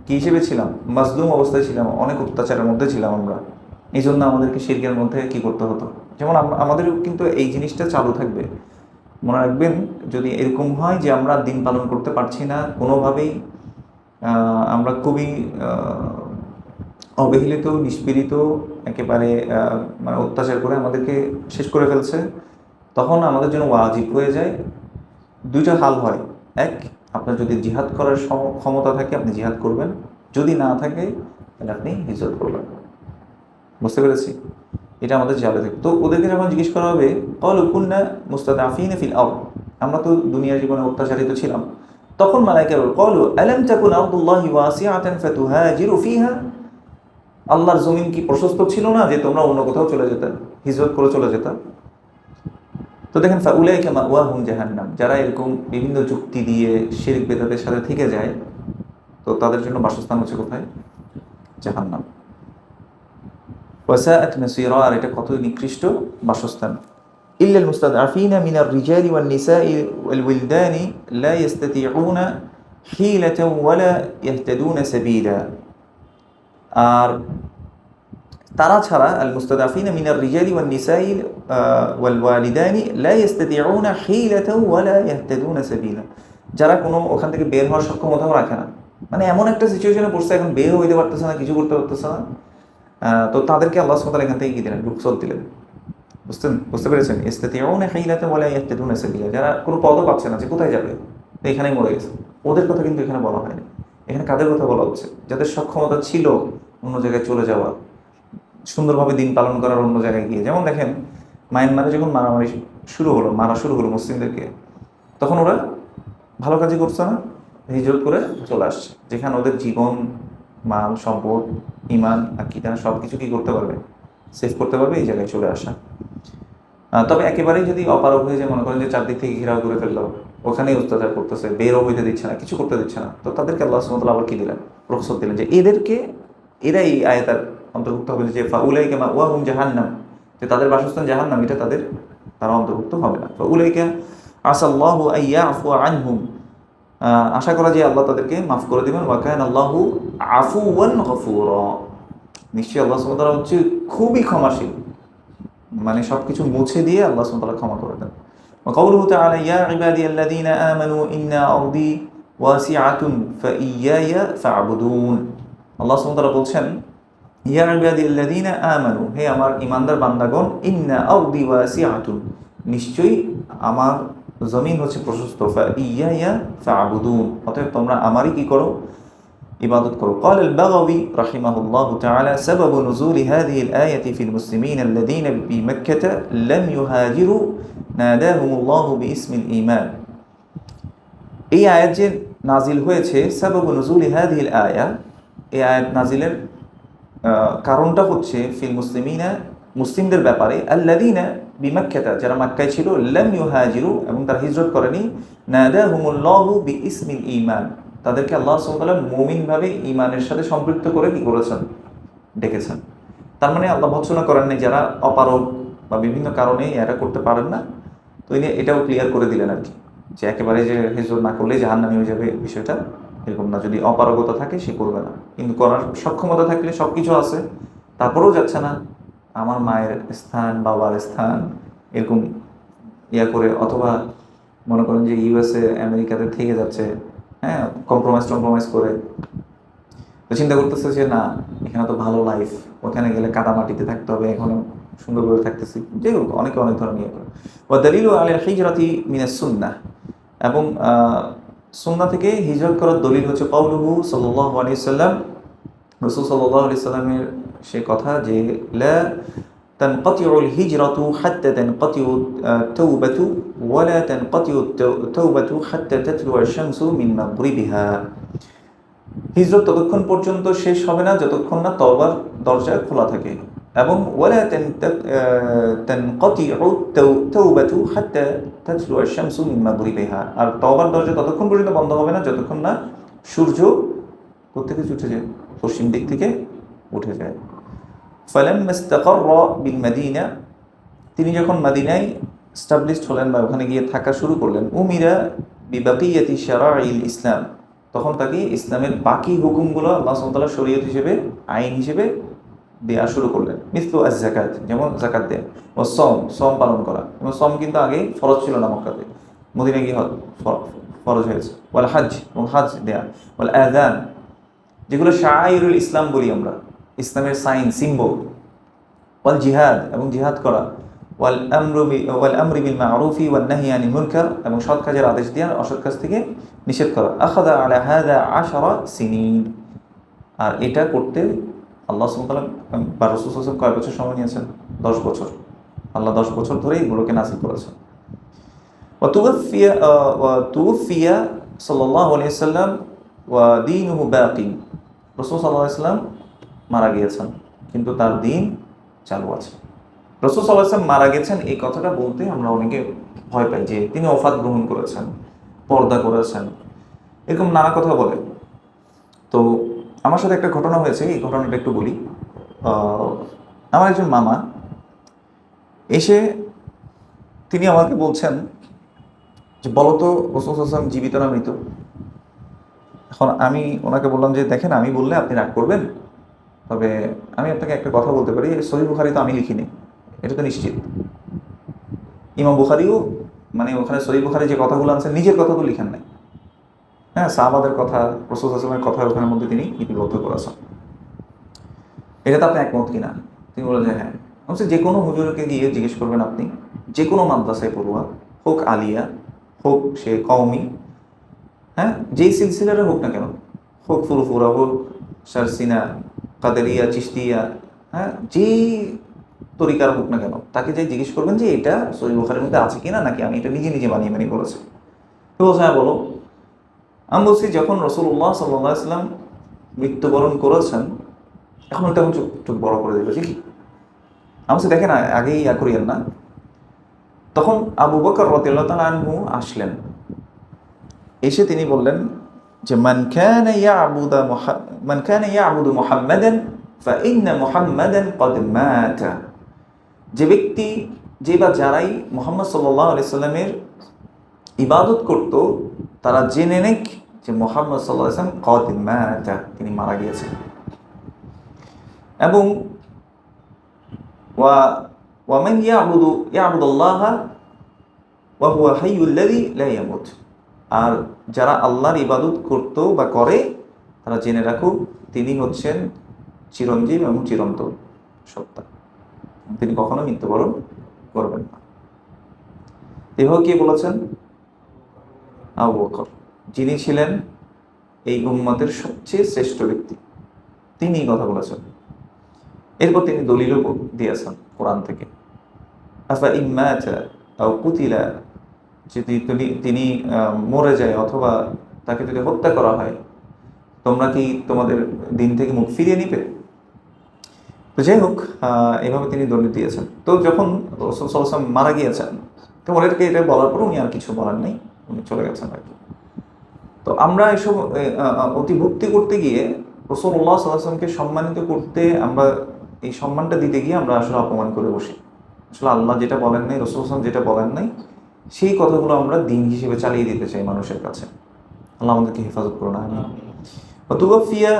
কি হিসেবে ছিলাম, মাজলুম অবস্থায় ছিলাম, অনেক অত্যাচারের মধ্যে ছিলাম আমরা, এই জন্য আমাদেরকে শিরকের মধ্যে কি করতে হতো। যেমন আমাদেরও কিন্তু এই জিনিসটা চালু থাকবে, মনে রাখবেন। যদি এরকম হয় যে আমরা দিন পালন করতে পারছি না কোনোভাবেই, আমরা খুবই অবহেলিত, নিষ্পীড়িত, একেবারে মানে অত্যাচার করে আমাদেরকে শেষ করে ফেলছে, তখন আমাদের জন্য ওয়াজিব হয়ে যায় দুইটা হাল হয়। এক, আপনার যদি জিহাদ করার ক্ষমতা থাকে আপনি জিহাদ করবেন, যদি না থাকে তাহলে আপনি হিজরত করবেন। বুঝতে পেরেছি? এটা আমাদের জালে থাকে। তো ওদেরকে যখন জিজ্ঞেস করা হবে ক্বালু কুন্না মুস্তাদআফিনা ফিল আরদ, আমরা তো দুনিয়ার জীবনে অত্যাচারিত ছিলাম, তখন মালায়েকা বলে ক্বালু আলাম তাকুন আরদুল্লাহি ওয়াসিআতান ফাতুহাজিরু ফিহা, আল্লাহর জমিন কি প্রশস্ত ছিল না যে তোমরা অন্য কোথাও চলে যেতে, হিজরত করে চলে যেতে? তো দেখেন ফাউলাইকা মাওয়াহুম জাহান্নাম, যারা এরকম বিভিন্ন যুক্তি দিয়ে শিরক বেদাতের সাথে থেকে যায়, তো তাদের জন্য বাসস্থান হচ্ছে কোথায়, জাহান্নাম। ওয়া সাআত মাসীরা, আর এটা কত নিকৃষ্ট বাসস্থান। ইল্লাল মুস্তাদআফিনা মিনার রিজালি ওয়ান নিসাই ওয়াল ওয়িলদানি লা ইস্তাতিউনা হিলাতান ওয়ালা ইয়াহতাদুনা সাবিলা। আর তারা ছাড়া আল মুস্তাদআফিনা মিনার রিজালি ওয়ান নিসাই ওয়াল ওয়ালিদানি লা ইস্তাতিউনা হিলাতান ওয়ালা ইয়াহতাদুনা সাবিলা, যারা কোনো ওখান থেকে বের হওয়ার সক্ষমতাও রাখে না, মানে এমন একটা সিচুয়েশনে পড়ছে এখন বের হইতে পারতেছে না, কিছু করতে পারতেছে না, তো তাদেরকে আল্লাহ সুবহানাহু ওয়া তাআলা এখান থেকে কি দিলেন, রুখসত দিলেন। বুঝতে পেরেছেন? ইস্তাতিউনা হিলাতান ওয়ালা ইয়াহতাদুনা সাবিলা, যারা কোনো পথও পাচ্ছে না যে কোথায় যাবে, তো এখানেই মরে গেছে। ওদের কথা কিন্তু এখানে বলা হয়নি, এখানে কাদের কথা বলা হচ্ছে, যাদের সক্ষমতা ছিল অন্য জায়গায় চলে যাওয়া, সুন্দরভাবে দিন পালন করার অন্য জায়গায় গিয়ে। যেমন দেখেন মায়ানমারে যখন মারা শুরু হলো মুসলিমদেরকে, তখন ওরা ভালো কাজই করছে না, হিজরত করে চলে আসছে, যেখানে ওদের জীবন, মাল, সম্পদ, ইমান, আকীদা সব কিছু কি করতে পারবে, সেভ করতে পারবে, এই জায়গায় চলে আসা। তবে একেবারেই যদি অপারগ হয়ে যায়, মনে করেন যে চারদিক থেকে ঘেরাও করে ফেললো, ওখানেই অত্যাচার করতেছে, বেরও হইতে দিচ্ছে না, কিছু করতে দিচ্ছে না, তো তাদেরকে আল্লাহ সুবহানাহু ওয়া তাআলা আবার কি দিলেন, রুখসত দিলেন যে এরা এই আয়াতের অন্তর্ভুক্ত হবে, যে ফাউলাইকা মাওয়াহুম জাহান্নাম, যে তাদের বাসস্থান জাহান্নাম, এটা তারা অন্তর্ভুক্ত হবে না। ফাউলাইকা আসাল্লাহু আইয়াফু আনহুম, আশা করা যে আল্লাহ তাদেরকে মাফ করে দেবেন। ওয়া কানা আল্লাহু আফুওয়ান গফুরা, নিশ্চয়ই আল্লাহ সুবহানাহু ওয়া তাআলা হচ্ছে খুবই ক্ষমাশীল, মানে সবকিছু মুছে দিয়ে আল্লাহ সুবহানাহু ওয়া তাআলা ক্ষমা করে দেন। وقوله تعالى يا عبادي الذين آمنوا إن أرضي واسعة فإياي فاعبدون। আল্লাহ সুবহানাহু ওয়া তাআলা বলছেন ইয়া ইবাদি আল্লাযীনা আমানু, হে আমার ঈমানদার বান্দাগণ, ইন্না আরদি ওয়াসিআতুন, নিশ্চয়ই আমার জমিন হচ্ছে প্রশস্ত, ফাইয়ায়া ফা'বুদুন, অতএব তোমরা আমারই কি করো, ইবাদত করো। قال البغوي رحمه الله تعالى سبب نزول هذه الآية في المسلمين الذين بمكة لم يهاجروا ناداهم الله باسم الإيمان। এই আয়াত যে নাজিল হয়েছে, সাবাব নুজুল হাদিহিল আয়া, এই আয়াত নাজিলের কারণটা হচ্ছে ফিল মুসলিমিনা, মুসলিমদের ব্যাপারে, আল্লাযীনা বিমাক্কাতা, যারা মক্কায় ছিল, লাম ইউহাজিরু, এবং তারা হিজরত করেনি, নাদাহুমুল্লাহু বিইসমিল ঈমান, তাদেরকে আল্লাহ সুবহানাহু ওয়া তাআলা মুমিনভাবে ঈমানের সাথে সম্পৃক্ত করে কি করেছেন, ডেকেছেন। তার মানে আল্লাহ ভৎসনা করেন নাই যারা অপারগ বা বিভিন্ন কারণে এরা করতে পারেন না, তো ইনি এটাও ক্লিয়ার করে দিলেন আর কি, যে একেবারে যে হিজরত না করলে জাহান্নামী হয়ে যাবে বিষয়টা এরকম না। যদি অপারগতা থাকে সে করবে না, কিন্তু করার সক্ষমতা থাকলে সব কিছু আছে তারপরেও যাচ্ছে না, আমার মায়ের স্থান, বাবার স্থান এরকম ইয়া করে, অথবা মনে করেন যে ইউএসএ আমেরিকাতে থেকে যাচ্ছে, হ্যাঁ, কম্প্রোমাইজ করে, তো চিন্তা করতেছে যে না এখানে তো ভালো লাইফ, ওখানে গেলে কাদামাটিতে থাকতে হবে, এখন সুন্দর করে থাকতেছি, যাই হোক অনেকে অনেক ধরনের ইয়ে করে। ওয়া দালিলু আলা হিজরাতি মিনাস সুন্নাহ, এবং সুন্নাহ থেকে হিজরত করার দলিল হচ্ছে কাউলুহু সাল্লাল্লাহু আলাইহি ওয়াসাল্লাম, রাসূল সাল্লাল্লাহু আলাইহি ওয়াসাল্লামের সে কথা যে লা তানকাতিউল হিজরাতু হাত্তা তানকাতিউ তাওবাতু ওয়া লা তানকাতিউ তাওবাতু হাত্তা তাতলুআ আশ-শামসু মিন মাগরিবিহা। হিজরত ততক্ষণ পর্যন্ত শেষ হবে না যতক্ষণ না তওবার দরজা খোলা থাকে, এবং ওয়ালা তানকাতিউ তাওবাতু হাত্তা তাতলুআ আশ-শামসু মিন মাগরিবিহা, আর তওবার দরজা ততক্ষণ পর্যন্ত বন্ধ হবে না যতক্ষণ না সূর্য কোথা থেকে উঠে যায়, পশ্চিম দিক থেকে উঠে যায়। ফালাম্মা ইসতাকাররা বিল মাদিনা, তিনি যখন মদিনায় এস্টাবলিশড হলেন বা ওখানে গিয়ে থাকা শুরু করলেন, উমিরা বিবাকিয়াতি শারাইল ইসলাম, তখন তাকে ইসলামের বাকি হুকুমগুলো আল্লাহ সুবহানাহু ওয়া তাআলা শরীয়ত হিসেবে, আইন হিসেবে দেওয়া শুরু করলেন। মিসলু আয-যাকাত, যেমন যাকাত দেয়া, ও সম পালন করা, এবং সম কিন্তু আগে ফরজ ছিল না মক্কাতে, মদিনায় গিয়ে ফরজ হয়েছে। ওয়াল হজ, এবং হজ দেয়া। ওয়াল আযান, যেগুলো শাআইরুল ইসলাম বলি আমরা, ইসলামের সাইন, সিম্বল। ওয়াল জিহাদ, এবং জিহাদ করা। ওয়াল আমরি বিল মা'রুফি ওয়ান নাহyi আনিল মুনকার, এবং সৎ কাজের আদেশ দেওয়া, অসৎ কাজ থেকে নিষেধ করা। আখাযা আলা হাযা 10 সিনিন, আর এটা করতে আল্লাহ সুবহানাহু ওয়া তাআলা বা রাসূল সাল্লাল্লাহু আলাইহি ওয়াসাল্লাম কয় বছর সময় নিয়েছেন? 10 বছর। আল্লাহ 10 বছর ধরে এগুলোকে নাযিল করেছেন। ওয়া তুওফিয়া সাল্লাল্লাহু আলাইহি ওয়াসাল্লাম ওয়া দীনুহু বাকিন, রাসূল সাল্লাল্লাহু আলাইহি ওয়াসাল্লাম মারা গিয়েছেন কিন্তু তার দিন চালু আছে। রাসূল সাল্লাল্লাহু আলাইহি ওয়াসাল্লাম মারা গেছেন এই কথাটা বলতে আমরা অনেকে ভয় পাই, যে তিনি ওফাত গ্রহণ করেছেন, পর্দা করেছেন, এরকম নানা কথা বলে। তো আমার সাথে একটা ঘটনা হয়েছে, এই ঘটনাটা একটু বলি। আমার একজন মামা এসে তিনি আমাকে বলছেন যে বলো তো রাসূল সাল্লাল্লাহু আলাইহি ওয়াসাল্লাম জীবিত না মৃত? এখন আমি ওনাকে বললাম যে দেখেন, আমি বললে আপনি রাগ করবেন, তবে আমি আপনাকে একটা কথা বলতে পারি, সহিহ বুখারী তো আমি লিখিনি, এটা তো নিশ্চিত। ইমাম বুখারীও মানে ওখানে সহিহ বুখারী যে কথাগুলো আনছেন নিজের কথা তো লিখেন নাই, হ্যাঁ, সাহাবাদের কথা, রাসূল সাল্লাল্লাহু আলাইহি ওয়াসাল্লামের কথা ওখানের মধ্যে তিনি লিপিবদ্ধ করেছেন। এটা তো আপনি একমত কিনা? তিনি বলেন যে হ্যাঁ। বলছে যে কোনো হুজুরকে গিয়ে জিজ্ঞেস করবেন আপনি, যে কোনো মাদ্রাসায় পড়ুয়া হোক, আলিয়া হোক, সে কওমি, হ্যাঁ, যেই সিলসিলারে হোক না কেন, হোক ফুরফুরা, হোক শারসিনা, কাদেরিয়া, চিশতিয়া, হ্যাঁ, যেই তরিকার হোক না কেন, তাকে যে জিজ্ঞেস করবেন যে এটা সহিহ বুখারীর মধ্যে আছে কিনা, নাকি আমি এটা নিজে নিজে বানিয়ে বলেছি। তো বলছে হ্যাঁ বলো। আমি বলছি যখন রাসূলুল্লাহ সাল্লাল্লাহু আলাইহি ওয়াসাল্লাম মৃত্যুবরণ করেছেন, এখন তখন চোখ বড় করে দিল, কি আমি বলছি দেখেন আগেই ইয়া করিয়েন না। তখন আবু বকর রাদিয়াল্লাহু তাআলা আনহু আসলেন, এসে তিনি বললেন যে মান কানা ইয়াবুদু মুহাম্মাদান ফাইন্না মুহাম্মাদান ক্বাদ মাতা, যে ব্যক্তি, যে বা যারাই মুহাম্মদ সাল্লাল্লাহু আলাইহি সাল্লামের ইবাদত করত, তারা জেনে নেক যে মুহাম্মদ সাল্লাল্লাহু আলাইহি সাল্লাম ক্বাদ মাতা, তিনি মারা গিয়েছেন। এবং ওয়ামান ইয়াবুদুল্লাহ ওয়া হুয়া হাইয়ুল লাযী লা ইয়ামুত, আর যারা আল্লাহর ইবাদত করত বা করে তারা জেনে রাখুক তিনি হচ্ছেন চিরঞ্জীব এবং চিরন্তন সত্তা, তিনি কখনো মৃত্যুবরণ করবেন না। এভাবে কে বলেছেন? আবু বকর, যিনি ছিলেন এই উম্মতের সবচেয়ে শ্রেষ্ঠ ব্যক্তি, তিনি কথা বলেছেন। এরপর তিনি দলিলও দিয়েছেন কোরআন থেকে, আফা ইম্মাতা আও কুতিলা, যদি তিনি মরে যায় অথবা তাকে যদি হত্যা করা হয় তোমরা কি তোমাদের দিন থেকে মুখ ফিরিয়ে নিবে? তো যাই হোক, এভাবে তিনি দলিল দিয়েছেন। তো যখন রাসূল সাল্লাল্লাহু আলাইহি ওয়াসাল্লাম মারা গিয়েছেন, তো ওদেরকে এটা বলার পর উনি আর কিছু বলার নেই, উনি চলে গেছেন আর কি। তো আমরা এসব অতিভক্তি করতে গিয়ে রাসূলুল্লাহ সাল্লাল্লাহু আলাইহি ওয়াসাল্লামকে সম্মানিত করতে, আমরা এই সম্মানটা দিতে গিয়ে আমরা আসলে অপমান করে বসি। আসলে আল্লাহ যেটা বলেন নাই, রাসূল সাল্লাল্লাহু আলাইহি ওয়াসাল্লাম যেটা বলেন নাই, সেই কথাগুলো আমরা দিন হিসেবে চালিয়ে দিতে চাই মানুষের কাছে। আল্লাহ আমাদেরকে হেফাজত করুন। আমিন। তুওয়াফিয়া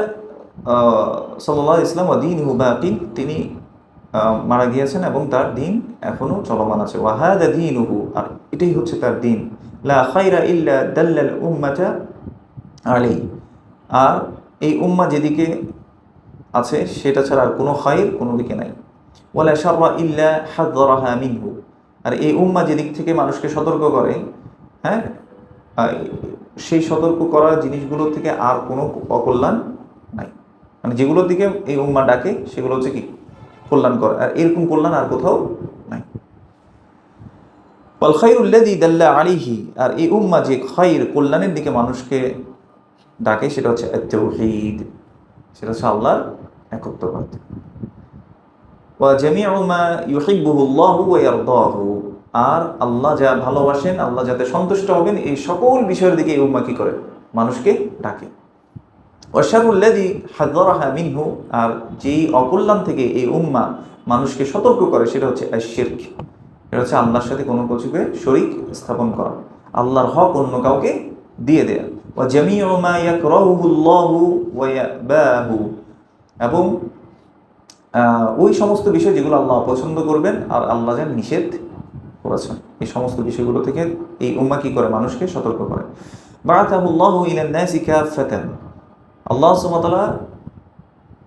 সাল্লাল্লাহু আলাইহি ওয়াসাল্লাম ওয়া দীনুহু বাকিন, তিনি মারা গিয়েছেন এবং তার দিন এখনো চলমান আছে। ওয়া হাদা দীনুহু, আর এটাই হচ্ছে তার দিন। লা খায়রা ইল্লা দাল্লাল উম্মাতা আলাইহি, আর এই উম্মাহ যেদিকে আছে সেটা ছাড়া আর কোনো খায়র কোনো দিকে নাই। ওয়ালা শাররা ইল্লা হাযযারাহা মিনহু, আর এই উম্মাহ যেদিক থেকে মানুষকে সতর্ক করে, হ্যাঁ, সেই সতর্ক করার জিনিসগুলো থেকে আর কোনো অকল্যাণ নাই। মানে যেগুলোর দিকে এই উম্মাহ ডাকে সেগুলো হচ্ছে কি? কল্যাণ করে, আর এরকম কল্যাণ আর কোথাও নাই। ওয়াল খায়রুল্লাযী দাল্লা আলাইহি, আর এই উম্মাহ যে খায়র কল্যাণের দিকে মানুষকে ডাকে সেটা হচ্ছে আত-তাওহীদ, সেটা হচ্ছে আল্লাহর একত্ববাদ। ওয়া জামিউ মা ইউহিব্বুহু আল্লাহু ওয়া ইয়ারদাহু, আর আল্লাহ যা ভালোবাসেন, আল্লাহ যাতে সন্তুষ্ট হবেন, এই সকল বিষয়ের দিকে এই উম্মাহ কি করে? মানুষকে ডাকে। ওয়া শাররুল্লাযী হাযযারাহা মিনহু, আর যেই অকল্যাণ থেকে এই উম্মাহ মানুষকে সতর্ক করে সেটা হচ্ছে আশ-শিরক, এটা হচ্ছে আল্লাহর সাথে কোনো কিছুকে শরীক স্থাপন করা, আল্লাহর হক অন্য কাউকে দিয়ে দেয়া। ওয়া জামিউ মা ইয়াকরাহুহু আল্লাহু ওয়া ইয়াবাহু, এবং ওই সমস্ত বিষয় যেগুলো আল্লাহ অপছন্দ করবেন আর আল্লাহ যা নিষেধ করেছেন, এই সমস্ত বিষয়গুলো থেকে এই উম্মাহ কি করে? মানুষকে সতর্ক করে। বাআতাহুল্লাহু ইলান নাসি কাফাতান, আল্লাহ সুবহানাহু ওয়া তাআলা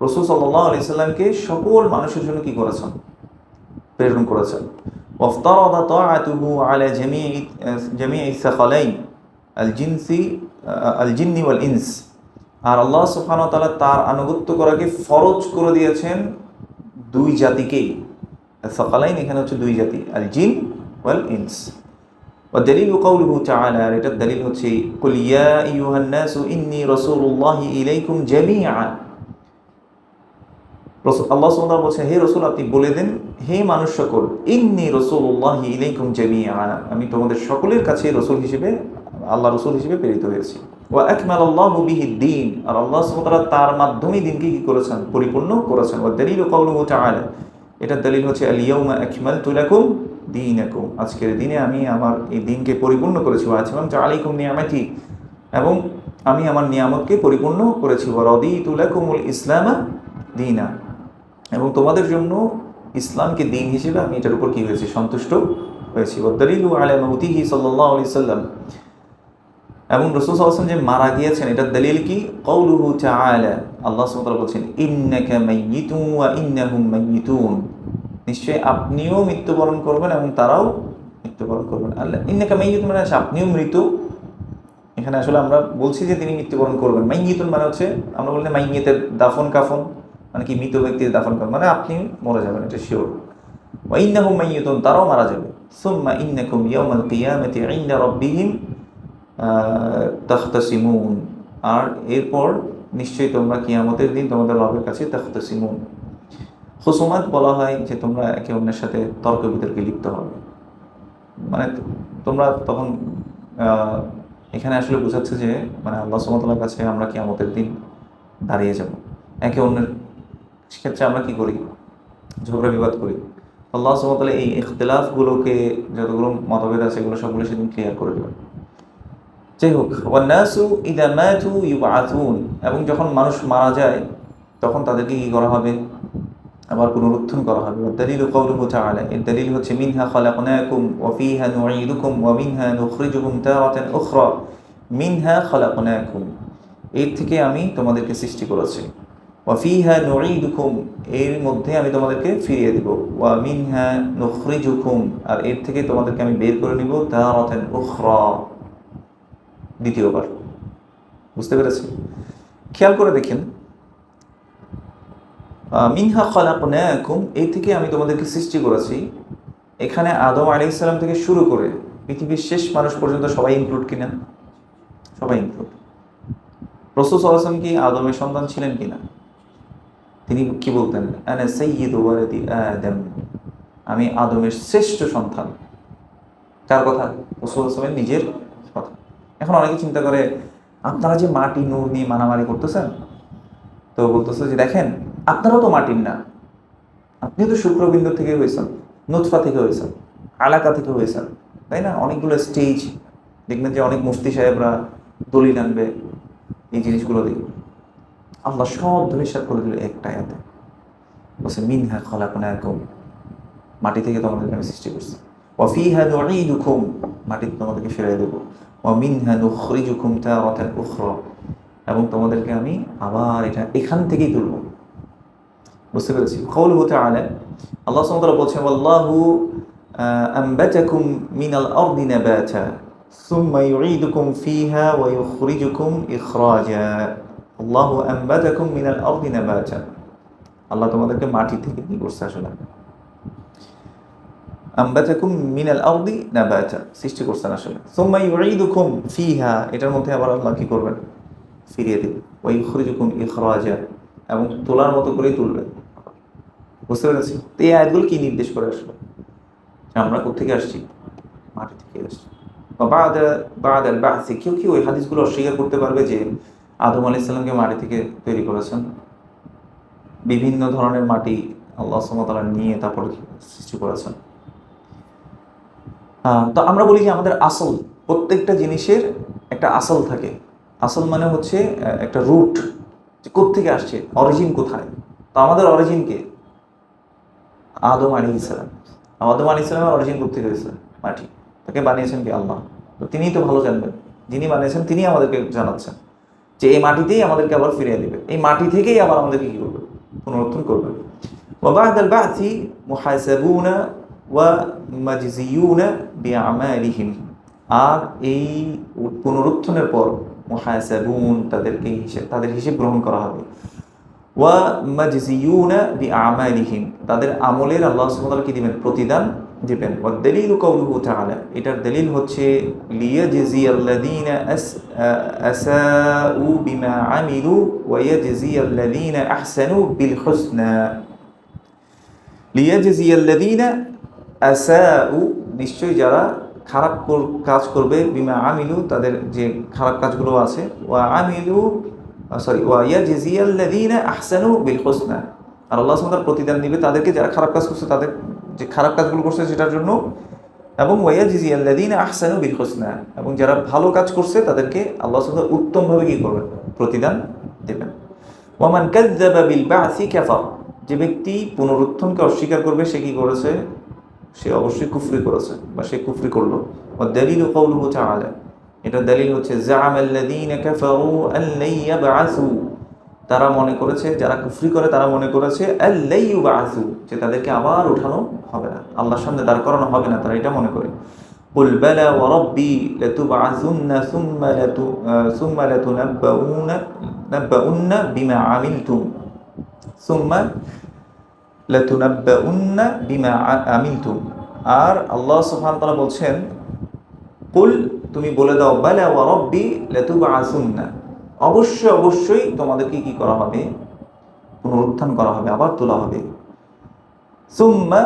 রাসূল সাল্লাল্লাহু আলাইহি সাল্লামকে সকল মানুষের জন্য কি করেছেন? প্রেরণ করেছেন। ওয়াফতারাদা তাআতুহু আলা জামিই সাকালাইন আল জিন্নি ওয়াল ইনস, আর আল্লাহ সুবহানাহু ওয়া তাআলা তার আনুগত্য করাকে ফরজ করে দিয়েছেন দুই জাতিকেই। সাকালাইন এখানে হচ্ছে দুই জাতি, আল জিন ওয়াল ইনস। ওয়া দালিলু কাউলুহু তাআলা, আর এটার দলিল হচ্ছে কুল ইয়া আইয়ুহান নাসু ইন্নী রাসূলুল্লাহি ইলাইকুম জামিআ, আল্লাহ সুবহানাহু ওয়া তাআলা বলছেন, হে রাসূল আপনি বলে দেন, হে মানুষ সকল, ইন্নী রাসূলুল্লাহি ইলাইকুম জামিআ, আমি তোমাদের সকলের কাছে রাসূল হিসেবে, আল্লাহ রাসূল হিসেবে প্রেরিত হয়েছি। ওয়া আকমালাল্লাহু বিহিদ-দ্বীন, আর আল্লাহ সুবহানাহু ওয়া তাআলা তার মাধ্যমে দ্বীনকে কি করেছেন? পরিপূর্ণ করেছেন। ওয়া দালিলু কাউলুহু তাআলা, এটার দলিল হচ্ছে আল ইয়াউমা আকমালতু লাকুম দীনাকুম, আজকের দিনে আমি আমার এই দ্বীনকে পরিপূর্ণ করেছি। ওয়া আতমামতু আলাইকুম নি'মাতি, এবং আমি আমার নিয়ামতকে পরিপূর্ণ করেছি। ওয়া রাদিতু লাকুমুল ইসলামা দীনা, এবং তোমাদের জন্য ইসলামকে দিন হিসেবে আমি এটার উপর কি হয়েছি? সন্তুষ্ট হয়েছি। ওয়া দালিলু আলা মাউতিহি সাল্লাল্লাহু আলাইহি সাল্লাম, এবং রাসূল সাল্লাল্লাহু আলাইহি ওয়াসাল্লাম যে মারা গিয়েছেন এটার দলিল কি? কাউলুহু তাআলা, আল্লাহ সুবহানাহু ওয়া তাআলা বলেন, ইন্নাকা মাইয়িতুন ওয়া ইন্নাহুম মাইয়িতুন, নিশ্চয়ই আপনিও মৃত্যুবরণ করবেন এবং তারাও মৃত্যুবরণ করবেন। আল্লাহ ইন্নাকা মাইয়িতুন মানে আপনিও মৃত, এখানে আসলে আমরা বলছি যে তিনি মৃত্যুবরণ করবেন। মাইয়িতুন মানে হচ্ছে আমরা বলি মাইয়িতের দাফন কাফন, মানে কি মৃত ব্যক্তির দাফন কাফন, মানে আপনি মরে যাবেন, এটা শিওর। ওয়া ইন্নাহুম মাইয়িতুন, তারাও মারা যাবে। সুম্মা ইন্নাকুম ইয়াওমাল কিয়ামাতি ইনদা রাব্বিহিম তাখতাসিমুন, আর এরপর নিশ্চয়ই তোমরা কিয়ামতের দিন তোমাদের রবের কাছে তাখতাসিমুন, খুসুমাত বলা হয় যে তোমরা একে অন্যের সাথে তর্ক বিতর্কে লিপ্ত হবে, মানে তোমরা তখন এখানে আসলে বোঝাচ্ছে যে মানে আল্লাহ সুবহানাহু ওয়া তাআলার কাছে আমরা কিয়ামতের দিন দাঁড়িয়ে যাব, একে অন্যের ক্ষেত্রে আমরা কি করি? ঝগড়া বিবাদ করি। আল্লাহ সুবহানাহু ওয়া তাআলা এই ইখতিলাফগুলোকে, যতগুলো মতভেদ আছে এগুলো সবগুলো সেদিন ক্লিয়ার করে দেবেন। যাই হোক, ওয়ান্নাসু ইযা মাতু ইউবআসুন, এবং যখন মানুষ মারা যায় তখন তাদেরকে কি করা হবে? আবার পুনরুত্থান করা হবে। দলিল কওলুহু তাআলা, এর দলিল হচ্ছে মিনহা খালাকনাকুম ওয়া ফিহা নুঈদুকুম ওয়া মিনহা নুখরিজুকুম তারাতান উখরা। মিনহা খালাকনাকুম, এর থেকে আমি তোমাদেরকে সৃষ্টি করেছি। ওয়া ফিহা নুঈদুকুম, এর মধ্যে আমি তোমাদেরকে ফিরিয়ে দিব। ওয়া মিনহা নুখরিজুকুম, আর এর থেকে তোমাদেরকে আমি বের করে নিব তারাতান উখরা, দ্বিতীয়বার। বুঝতে পেরেছি? খেয়াল করে দেখেন, মিনহা খালাকনাকুম, এই থেকে আমি তোমাদেরকে সৃষ্টি করেছি। এখানে আদম আলাইহিস সালাম থেকে শুরু করে পৃথিবীর শেষ মানুষ পর্যন্ত সবাই ইনক্লুড কিনা? সবাই ইনক্লুড। রাসূল সাল্লাল্লাহু আলাইহি ওয়াসাল্লাম কি আদমের সন্তান ছিলেন কিনা? তিনি কি বলতেন? আনা সাইয়্যিদু ওয়ালাদি আদম, আমি আদমের শ্রেষ্ঠ সন্তান। কার কথা? রাসূল সাল্লাল্লাহু আলাইহি ওয়াসাল্লামের নিজের কথা। এখন অনেকে চিন্তা করে, আপনারা যে মাটি নূর নিয়ে মারামারি করতেছেন, তো বলতেছে যে দেখেন আপনারাও তো মাটির না, আপনিও তো শুক্রবিন্দু থেকে হয়েছেন, নুতফা থেকে হয়েছেন, আলাকা থেকে হয়েছেন, তাই না? অনেকগুলো স্টেজ দেখবেন যে অনেক মুফতি সাহেবরা দলিল আনবে এই জিনিসগুলো দিয়ে। আল্লাহ সব ধরিসাত করে দিল একটা আয়াতে, বলছে মিনহা খালাকনাকুম, মাটি থেকে তোমাদেরকে আমি সৃষ্টি করছি। ওয়া ফিহা নুঈদুকুম, মাটিতে তোমাদেরকে ফিরিয়ে দেব। ওয়া মিনহা নুখরিজুকুম তারাতান উখরা, এবং তোমাদেরকে আমি আবার এখান থেকেই তুলব। বুঝতে পেরেছি? কওলুহু তাআলা, আল্লাহ সুবহানাহু ওয়া তাআলা বলছেন ওয়াল্লাহু আনবাতাকুম মিনাল আরদি নাবাতা সুম্মা ইউঈদুকুম ফিহা ওয়া ইউখরিজুকুম ইখরাজা। আল্লাহু আনবাতাকুম মিনাল আরদি নাবাতা, আল্লাহ তোমাদেরকে মাটি থেকে কি করছে? আসলে আনবাতাকুম মিনাল আরদি নাবাতা, সৃষ্টি করছেন আসলে। সুম্মা ইউঈদুকুম ফিহা, এটার মধ্যে আবার আল্লাহ কি করবেন? ফিরিয়ে দেবে। ওয়া ইউখরিজুকুম ইখরাজা, এবং তোলার মতো করেই তুলবেন। বুঝতে পেরেছি? তো এই আয়াতগুলো কি নির্দেশ করে আসলে? আমরা কোথেকে আসছি? মাটি থেকে আসছি। বা'দাল বা'সি, কেউ কি ওই হাদিসগুলো অস্বীকার করতে পারবে যে আদম আলাইহিস সালামকে মাটি থেকে তৈরি করেছেন? বিভিন্ন ধরনের মাটি আল্লাহ সুবহানাহু ওয়া তাআলা নিয়ে তারপর সৃষ্টি করেছেন। তো আমরা বলি যে আমাদের আসল, প্রত্যেকটা জিনিসের একটা আসল থাকে। আসল মানে হচ্ছে একটা রুট, যে কোত্থেকে আসছে, অরিজিন কোথায়। তো আমাদের অরিজিন কে? আদম আলাইহিস সালাম। আদম আলাইহিস সালামের অরিজিন কোত্থেকে হয়েছে? মাটি। তাকে বানিয়েছেন কি? আল্লাহ। তো তিনিই তো ভালো জানবেন, যিনি বানিয়েছেন তিনি আমাদেরকে জানাচ্ছেন যে এই মাটিতেই আমাদেরকে আবার ফিরিয়ে দেবে, এই মাটি থেকেই আবার আমাদেরকে কি করবে? পুনরুত্থান করবে। ওয়া বা'দাল বা'সি মুহাসাবুনা ওয়া মাজজিয়ুনা বিআমালিহিম, আর এই পুনরুত্থানের পর মুহাসাবুন, তাদের হিসেব গ্রহণ করা হবে। ওয়া মাজজিয়ুনা বিআমালিহিম, তাদের আমলের আল্লাহ সুবহানাহু ওয়া তাআলা কি দিবেন? প্রতিদান দিবেন। ওয়া দলিলু কওলুহু তাআলা, এটার দলিল হচ্ছে লিয়াজজিয়াল্লাযীনা আসাউ বিমা আমিলু ওয়া ইয়াজজিয়াল্লাযীনা আহসানু বিল হুসনা। লিয়াজজিয়াল্লাযীনা আসাউ, নিশ্চয়ই যারা খারাপ কাজ করবে, বিমা আমিলু, তাদের যে খারাপ কাজগুলো আছে, ওয়া ইয়াজজিয়াল্লাযীনা আহসানু বিল হুসনা, আর আল্লাহ সুবহানাহু ওয়া তাআলা প্রতিদান দিবে তাদেরকে যারা খারাপ কাজ করছে, তাদের যে খারাপ কাজগুলো করছে সেটার জন্য, এবং ওয়া ইয়াজজিয়াল্লাযীনা আহসানু বিল হুসনা, এবং যারা ভালো কাজ করছে তাদেরকে আল্লাহ সুবহানাহু ওয়া তাআলা উত্তমভাবে কি করবেন? প্রতিদান দেবেন। ওয়া মান কাযযাবা বিল বা'সি কাফার, যে ব্যক্তি পুনরুত্থানকে অস্বীকার করবে সে কি করেছে? সে অবশ্যই কুফরি করেছে, বা সে কুফরি করলো। ওয়া দালিলু কওলুহু তাআলা, এটা দলিল হচ্ছে জাআমাল্লাযীনা কাফারু আল্লাই ইয়াবআসু, তারা মনে করেছে, যারা কুফরি করে তারা মনে করেছে আল্লাই ইউবআসু, যে তাদেরকে আবার উঠানো হবে না, আল্লাহর সামনে দাঁড় করানো হবে না, তারা এটা মনে করে। কুল বালা ওয়া রাব্বি লাতুবআসুন্না সুম্মা লাতুনাব্বাউন্না বিমা আমিলতুম সুম্মা লাতুনাব্বাউন্না বিমা আমিলতুম। আর আল্লাহ সুবহানাহু ওয়া তাআলা বলছেন, কুল, তুমি বলে দাও, বালা ওয়া রাব্বি লাতুবআসুন্না, অবশ্যই অবশ্যই তোমাদেরকে কি করা হবে? পুনরুত্থান করা হবে, আবার তোলা হবে। সুম্মা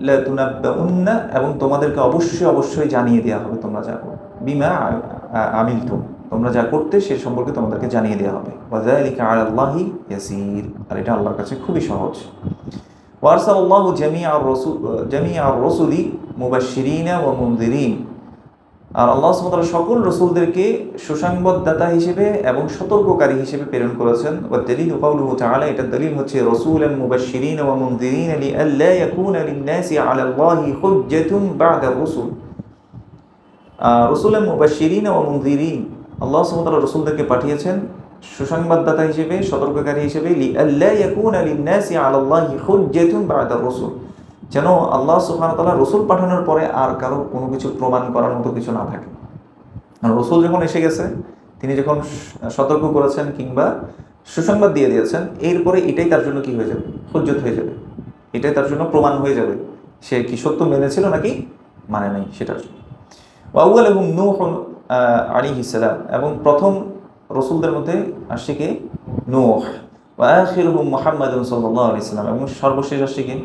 লাতুনাব্বাউন্না, এবং তোমাদেরকে অবশ্যই অবশ্যই জানিয়ে দেওয়া হবে তোমরা যা করো, বিমা আমিলতুম, তোমরা যা করতে সে সম্পর্কে তোমাদেরকে জানিয়ে দেওয়া হবে। ওয়া যালিকা আলাল্লাহি ইয়াসির, আর এটা আল্লাহর কাছে খুবই সহজ। ওয়া আরসালাল্লাহু জামিআর রাসূলি মুবাশশিরিনা ওয়া মুনযিরিন, আর আল্লাহ সুবহানাহু ওয়া তাআলা সকল রাসূলদেরকে সুসংবাদদাতা হিসেবে এবং সতর্ককারী হিসেবে প্রেরণ করেছেন। ওয়া দালিলু কাউলুহু তাআলা, এটা দলিল হচ্ছে রাসূলান মুবাশশিরিন ওয়া মুনযিরিন লিআল্লা ইয়াকুনা লিন-নাসি আলা আল্লাহি হুজ্জাতুন বা'দা আর-রুসুল। রাসূলান মুবাশশিরিন ওয়া মুনযিরিন, আল্লাহ সুবহানাহু ওয়া তাআলা রাসূলদেরকে পাঠিয়েছেন সুসংবাদদাতা হিসেবে, সতর্ককারী হিসেবে, লিআল্লা ইয়াকুনা লিন-নাসি আলা আল্লাহি হুজ্জাতুন বা'দা আর-রুসুল, যেন আল্লাহ সুবহানাহু ওয়া তাআলা রসুল পাঠানোর পরে আর কারো কোনো কিছু প্রমাণ করার মতো কিছু না থাকে। আর রসুল যখন এসে গেছে, তিনি যখন সতর্ক করেছেন কিংবা সুসংবাদ দিয়ে দিয়েছেন, এরপরে এটাই তার জন্য কি হয়ে যাবে? হুজ্জত হয়ে যাবে, এটাই তার জন্য প্রমাণ হয়ে যাবে সে কি সত্য মেনেছিল নাকি মানে নাই সেটার জন্য। ওয়া আউয়ালুহুম নূহ আলাইহিস সালাম, এবং প্রথম রসুলদের মধ্যে আসছে কে? নূহ। ওয়া আখিরুহুম মুহাম্মাদুন সাল্লাল্লাহু আলাইহি ওয়াসাল্লাম, এবং সর্বশেষ আসছে কে?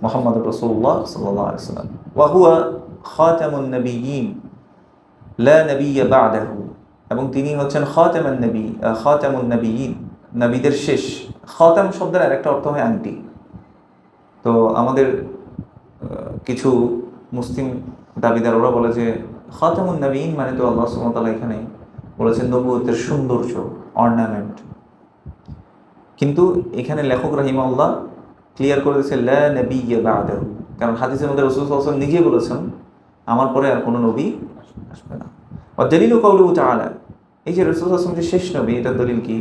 মুহাম্মদুর রাসূলুল্লাহ সাল্লাল্লাহু আলাইহি ওয়াসাল্লাম। ওয়া হুয়া খাতামুন নবিয়্যিন লা নবিয়্যা বা'দাহু, এবং তিনি হচ্ছেন খাতামুন নবিয়্যিন, নবীদের শেষ। খাতাম শব্দের আরেকটা অর্থ হয় আংটি। তো আমাদের কিছু মুসলিম দাবিদার ওরা বলে যে খাতামুন নবিয়্যিন মানে তো আল্লাহ সুবহানাহু ওয়া তাআলা এখানে বলেছেন নবুয়তের সৌন্দর্য, অর্নামেন্ট। কিন্তু এখানে লেখক রাহিমাহুল্লাহ ক্লিয়ার করে দিয়েছে লা নবিয়্যা বা'দাহু, কারণ হাদিসের মধ্যে রাসূল সাল্লাল্লাহু আলাইহি ওয়াসাল্লাম নিজে বলেছেন আমার পরে আর কোনো নবী আসবে না। ওয়া দালিলু কাউলুহু তাআলা, এই যে রাসূল সাল্লাল্লাহু আলাইহি ওয়াসাল্লাম যে শেষ নবী, এটা দলিল কি?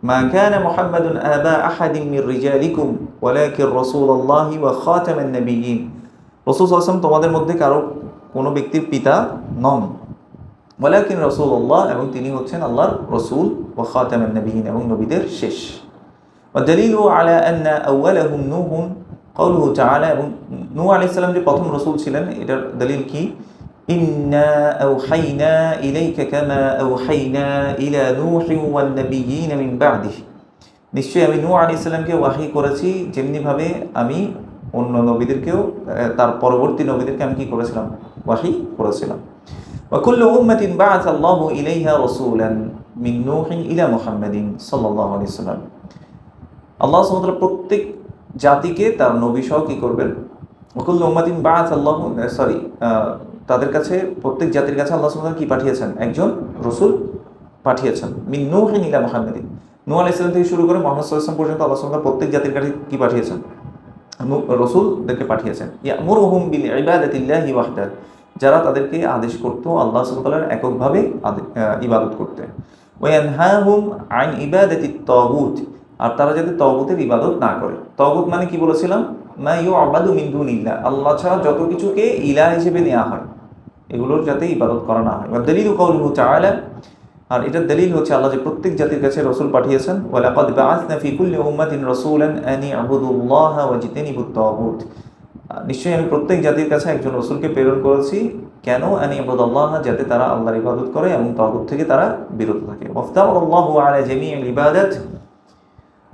মা কানা মুহাম্মাদুন আবা আহাদিন মির রিজালিকুম ওয়ালাকিন রাসূলুল্লাহি ওয়া খাতামান নবিয়্যিন, রাসূল সাল্লাল্লাহু আলাইহি ওয়াসাল্লাম তোমাদের মধ্যে কারো কোনো ব্যক্তির পিতা নন, ওয়ালাকিন রাসূলুল্লাহ, এবং তিনি হচ্ছেন আল্লাহর রাসূল, ওয়া খাতামান নবিয়্যিন, এবং নবীদের শেষ। والدليل على أن أولهم نوح قوله تعالى, এবং নূহ আলাইহিস সালাম যে প্রথম রাসূল ছিলেন এটার দলিল কি? ইন্না আওহাইনা ইলাইকা কামা আওহাইনা ইলা নূহিন ওয়ান নাবিয়্যিন মিন বা'দিহি, নিশ্চয়ই আমি নূহ আলাইহিস সালামকে ওয়াহী করেছি যেমনিভাবে আমি অন্য নবীদেরকেও, তার পরবর্তী নবীদেরকে আমি কি করেছিলাম? ওয়াহী করেছিলাম। ওয়া কুল্লু উম্মাতিন বা'আথা আল্লাহু ইলাইহা রাসূলান মিন নূহিন ইলা মুহাম্মাদিন সাল্লাল্লাহু আলাইহি ওয়াসাল্লাম, আল্লাহ সুবহানাহু ওয়া তাআলা প্রত্যেক জাতিকে তার নবী সহ কি করবেন? ওয়াকুল্লু উম্মাতিন বা'আসাল্লাহু, তাদের কাছে, প্রত্যেক জাতির কাছে আল্লাহ সুবহানাহু ওয়া তাআলা কি পাঠিয়েছেন? একজন রাসূল পাঠিয়েছেন। মিন নূহিন ইলা মুহাম্মাদিন, নূহ আলাইহিস সালাম থেকে শুরু করে মুহাম্মদ সাল্লাল্লাহু আলাইহি ওয়াসাল্লাম পর্যন্ত আল্লাহ সুবহানাহু ওয়া তাআলা প্রত্যেক জাতির কাছে কি পাঠিয়েছেন? রাসূলদেরকে পাঠিয়েছেন। ইয়ামুরুহুম বিল ইবাদাতিল্লাহি ওয়াহদাহ, যারা তাদেরকে আদেশ করত আল্লাহ সুবহানাহু ওয়া তাআলার এককভাবে ইবাদত করতে। ওয়া ইয়ানহাহুম আন ইবাদাতিত তাগুত, আর তারা যাতে তাগুতের ইবাদত না করে। তাগুত মানে কি বলেছিলাম? মা ইউআবাদু মিন দুনিল্লাহ, আল্লাহ ছাড়া যত কিছুকে ইলাহ হিসেবে নেওয়া হয় এগুলোর যাতে ইবাদত করা না হয়। ওয়া দালিলু কাউলুহু তাআলা, আর এটার দলিল হচ্ছে আল্লাহ যে প্রত্যেক জাতির কাছে রাসূল পাঠিয়েছেন। ওয়া লাকাদ বা'আসনা ফি কুল্লি উম্মাতিন রাসূলান আন ইউবুদুল্লাহা ওয়াজতানিবুত তাগুত, নিশ্চয়ই আমি প্রত্যেক জাতির কাছে একজন রাসূলকে প্রেরণ করেছি, কেন? আন ইউবুদুল্লাহা, যাতে তারা আল্লাহর ইবাদত করে এবং তাগুত থেকে তারা বিরত থাকে। ওয়াফতারাল্লাহু আলা জামিইল ইবাদাত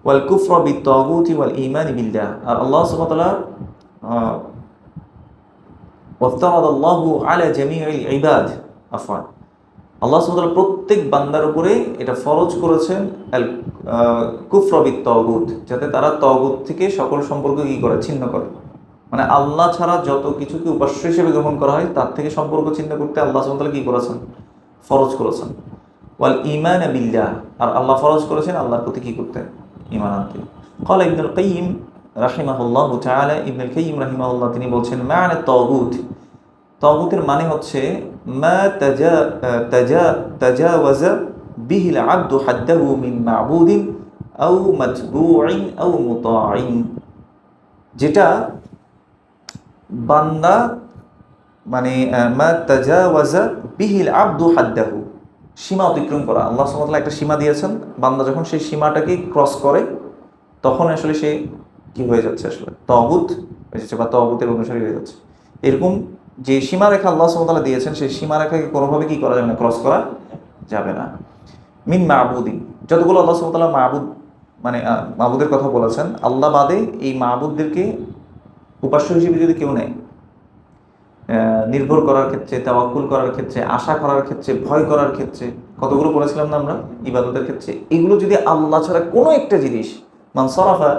ওয়াল কুফর বিত তাগুত ওয়াল ঈমান বিল্লাহ, আর আল্লাহ সুবহানাহু ওয়া তাআলা ওয়াফতারাল্লাহু আলা জামিইল ইবাদ, আফওয়ান, আল্লাহ সুবহানাহু ওয়া তাআলা প্রত্যেক বান্দার উপরে এটা ফরজ করেছেন আল কুফর বিত তাগুত, যাতে তারা তাগুত থেকে সকল সম্পর্ক কি করে? ছিন্ন করে। মানে আল্লাহ ছাড়া যত কিছুকে উপাস্য হিসেবে গ্রহণ করা হয় তার থেকে সম্পর্ক ছিন্ন করতে আল্লাহ সুবহানাহু ওয়া তাআলা কি করেছেন? ফরজ করেছেন। ওয়াল ঈমান বিল্লাহ, আর আল্লাহ ফরজ করেছেন আল্লাহর প্রতি কি করতে? ঈমান আনতে। ক্বালা ইবনুল কাইয়্যিম রাহিমাহুল্লাহু তাআলা, ইবনুল কাইয়্যিম রাহিমাহুল্লাহ তিনি বলছেন মা'না তাগুত, তাগুতের মানে হচ্ছে মা তাজাওয়াজা বিহিল আবদু হাদ্দাহু মিন মা'বুদিন আও মাতবুইন আও মুতাইন, যেটা বান্দা মানে মা তাজাওয়াজা বিহিল আবদু হাদ্দাহু, সীমা অতিক্রম করা। আল্লাহ সুবহানাহু ওয়া তাআলা একটা সীমা দিয়েছেন, বান্দা যখন সেই সীমাটাকে ক্রস করে তখন আসলে সে কি হয়ে যাচ্ছে? আসলে তাগুত হয়ে যাচ্ছে বা তাগুতের অনুসারী হয়ে যাচ্ছে। এরকম যে সীমারেখা আল্লাহ সুবহানাহু ওয়া তাআলা দিয়েছেন সেই সীমারেখাকে কোনোভাবে কি করা যাবে না? ক্রস করা যাবে না। মিন মা'বুদিন, যতগুলো আল্লাহ সুবহানাহু ওয়া তাআলা মা'বুদ মানে মা'বুদের কথা বলেছেন, আল্লাহ বাদে এই মা'বুদদেরকে উপাস্য হিসেবে যদি কেউ নেয়, নির্ভর করার ক্ষেত্রে, তাওয়াক্কুল করার ক্ষেত্রে, আশা করার ক্ষেত্রে, ভয় করার ক্ষেত্রে, কতগুলো বলেছিলাম না আমরা ইবাদতের ক্ষেত্রে, এগুলো যদি আল্লাহ ছাড়া কোনো একটা জিনিস মান সারাফা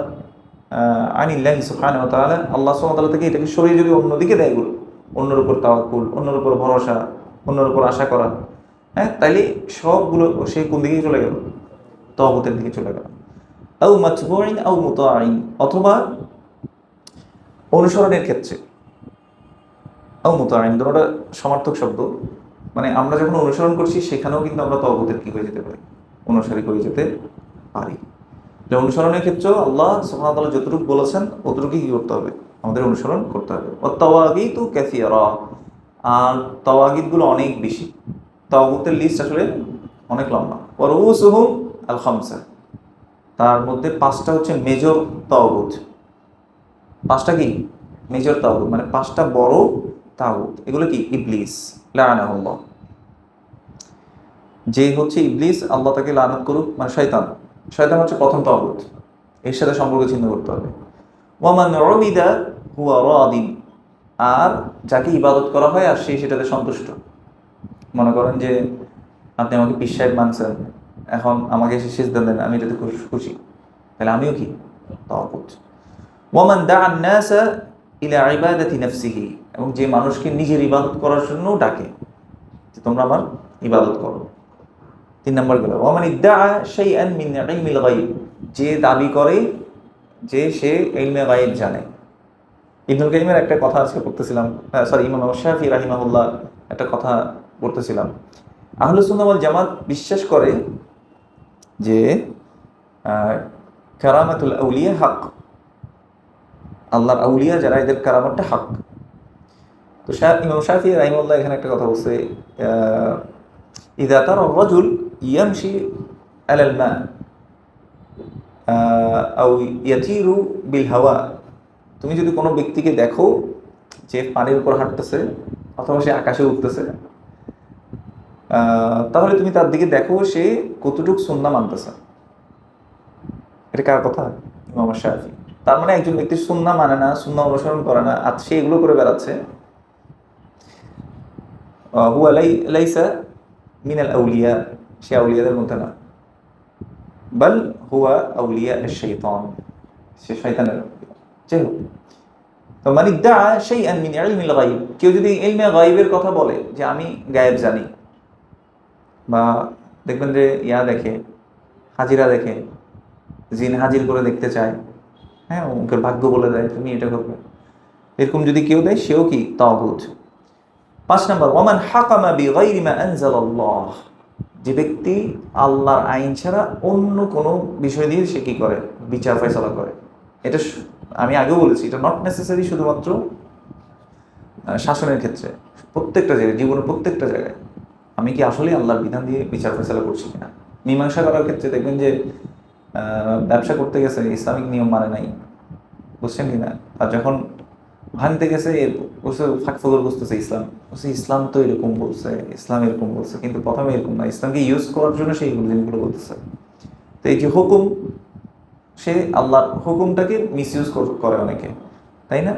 আনিল্লাহি সুবহানাহু ওয়া তাআলা, আল্লাহ সুবহানাহু ওয়া তাআলা থেকে এটাকে সরিয়ে যদি অন্যদিকে দেয়, এগুলো অন্যের উপর তাওয়াক্কুল, অন্যের উপর ভরসা, অন্যের উপর আশা করা, হ্যাঁ, তাইলে সবগুলো সে কোন দিকে চলে গেল? তাগুতের দিকে চলে গেল। আও মাতবুইন আও মুতাইন, অথবা অনুসরণের ক্ষেত্রে, আও মুতাইন দুটোটা সমার্থক শব্দ, মানে আমরা যখন অনুসরণ করছি সেখানেও কিন্তু আমরা তাগুতের কি হয়ে যেতে পারি? অনুসারী হয়ে যেতে পারি। যে অনুসরণের ক্ষেত্রেও আল্লাহ সুবহানাহু ওয়া তাআলা যতটুকু বলেছেন অতটুকুই কি করতে হবে? আমাদের অনুসরণ করতে হবে। ওয়াত-তাওয়াগীতু কাসীরা, আর তাওয়াগীতগুলো অনেক বেশি। তাওয়াগুতের লিস্ট আসলে অনেক লম্বা। ওয়া রুউসুহুম আল খামসা, তার মধ্যে 5টা হচ্ছে মেজর তাওয়াগুত। 5টা কি মেজর তাওয়াগুত, মানে 5টা বড় তাওয়াগুত। এগুলো কি? ইবলিস লাআনাহুল্লাহ, যে হচ্ছে ইবলিস, আল্লাহ তাকে লানত করুক, মানে শয়তান। শয়তান হচ্ছে প্রথম তাগুত, এর সাথে সম্পর্ক ছিন্ন করতে হবে। ওয়ামান উবিদা হুয়া রাদিন, আর যাকে ইবাদত করা হয় আর সে সেটাতে সন্তুষ্ট। মনে করেন যে আপনি আমাকে পীর সাহেব মানছেন, এখন আমাকে এসে সিজদা দেন, আমি এটাতে খুশি, তাহলে আমিও কি? তাগুত। ওয়ামান দাআন নাসা ইলা ইবাদাতি নাফসিহি, এবং যে মানুষকে নিজের ইবাদত করার জন্য ডাকে যে তোমরা আমার ইবাদত করো। 3 নম্বর গেল ওয়ামান ইদ্দাআ শাইআন মিন ইলমিল গায়ব, যে দাবি করে যে সে ইলমে গায়ব জানে। ইবনুল কাইয়িমের একটা কথা আজকে পড়তেছিলাম, ইমাম শাফিঈ রাহিমাহুল্লাহ একটা কথা পড়তেছিলাম। আহলুস সুন্নাহ ওয়াল জামাত বিশ্বাস করে যে কারামাতুল আউলিয়া হক, আল্লাহর আউলিয়া যারা, এদের কারামাতটা হক। তো ইমাম শাফিঈ রাহিমাহুল্লাহ এখানে একটা কথা বলছে, ইযা তারা রাজুল ইয়ামশি আলাল মা আও ইয়াতিরু বিল হাওয়া, তুমি যদি কোনো ব্যক্তিকে দেখো যে পানির উপর হাঁটতেছে অথবা সে আকাশে উঠতেছে, তাহলে তুমি তার দিকে দেখো সে কতটুক সুন্নাহ মানতেছে। এটা কার কথা? ইমাম শাফিঈ। তার মানে একজন ব্যক্তি সুন্নাহ মানে না, সুন্নাহ অনুসরণ করে না, আর সে এগুলো করে বেড়াচ্ছে, হুয়া লাইসা মিনাল আউলিয়া, সে আউলিয়াদের মধ্যে না, বাল হুয়া আউলিয়া আশ-শাইতান, সে শয়তানের। যাই হোক, তো মান ইদ্দাআ শাইআন মিন ইলমিল গায়ব, কেউ যদি ইলমে গায়বের কথা বলে যে আমি গায়েব জানি, বা দেখবেন যে দেখে, হাজিরা দেখে, জিন হাজির করে দেখতে চায়, হ্যাঁ, ওকে ভাগ্য বলে দেয় তুমি এটা করবে, এরকম যদি কেউ দেয় সেও কি? তাগুত। 5 নম্বর ওয়ামান হাকামা বিগাইরি মা আনজালাল্লাহ, যে ব্যক্তি আল্লাহর আইন ছাড়া অন্য কোনো বিষয় দিয়ে সে কি করে? বিচার ফয়সালা করে। এটা আমি আগেও বলেছি, এটা নট নেসেসারি শুধুমাত্র শাসনের ক্ষেত্রে, প্রত্যেকটা জায়গায়, জীবনের প্রত্যেকটা জায়গায় আমি কি আসলে আল্লাহর বিধান দিয়ে বিচার ফয়সালা করছি কিনা। মীমাংসা করার ক্ষেত্রে দেখবেন যে ব্যবসা করতে গেছে, ইসলামিক নিয়ম মানে নাই, বুঝছেন কিনা, আর যখন ভাঙতে গেছে ফাঁক ফকর বুঝতেছে ইসলাম তো এরকম বলছে, ইসলাম এরকম বলছে, কিন্তু প্রথমে এরকম না, ইসলামকে ইউজ করার জন্য সেই জিনিসগুলো বলতেছে। তো এই যে হুকুম, সে আল্লাহর হুকুমটাকে মিসইউজ করে অনেকে, তাই না?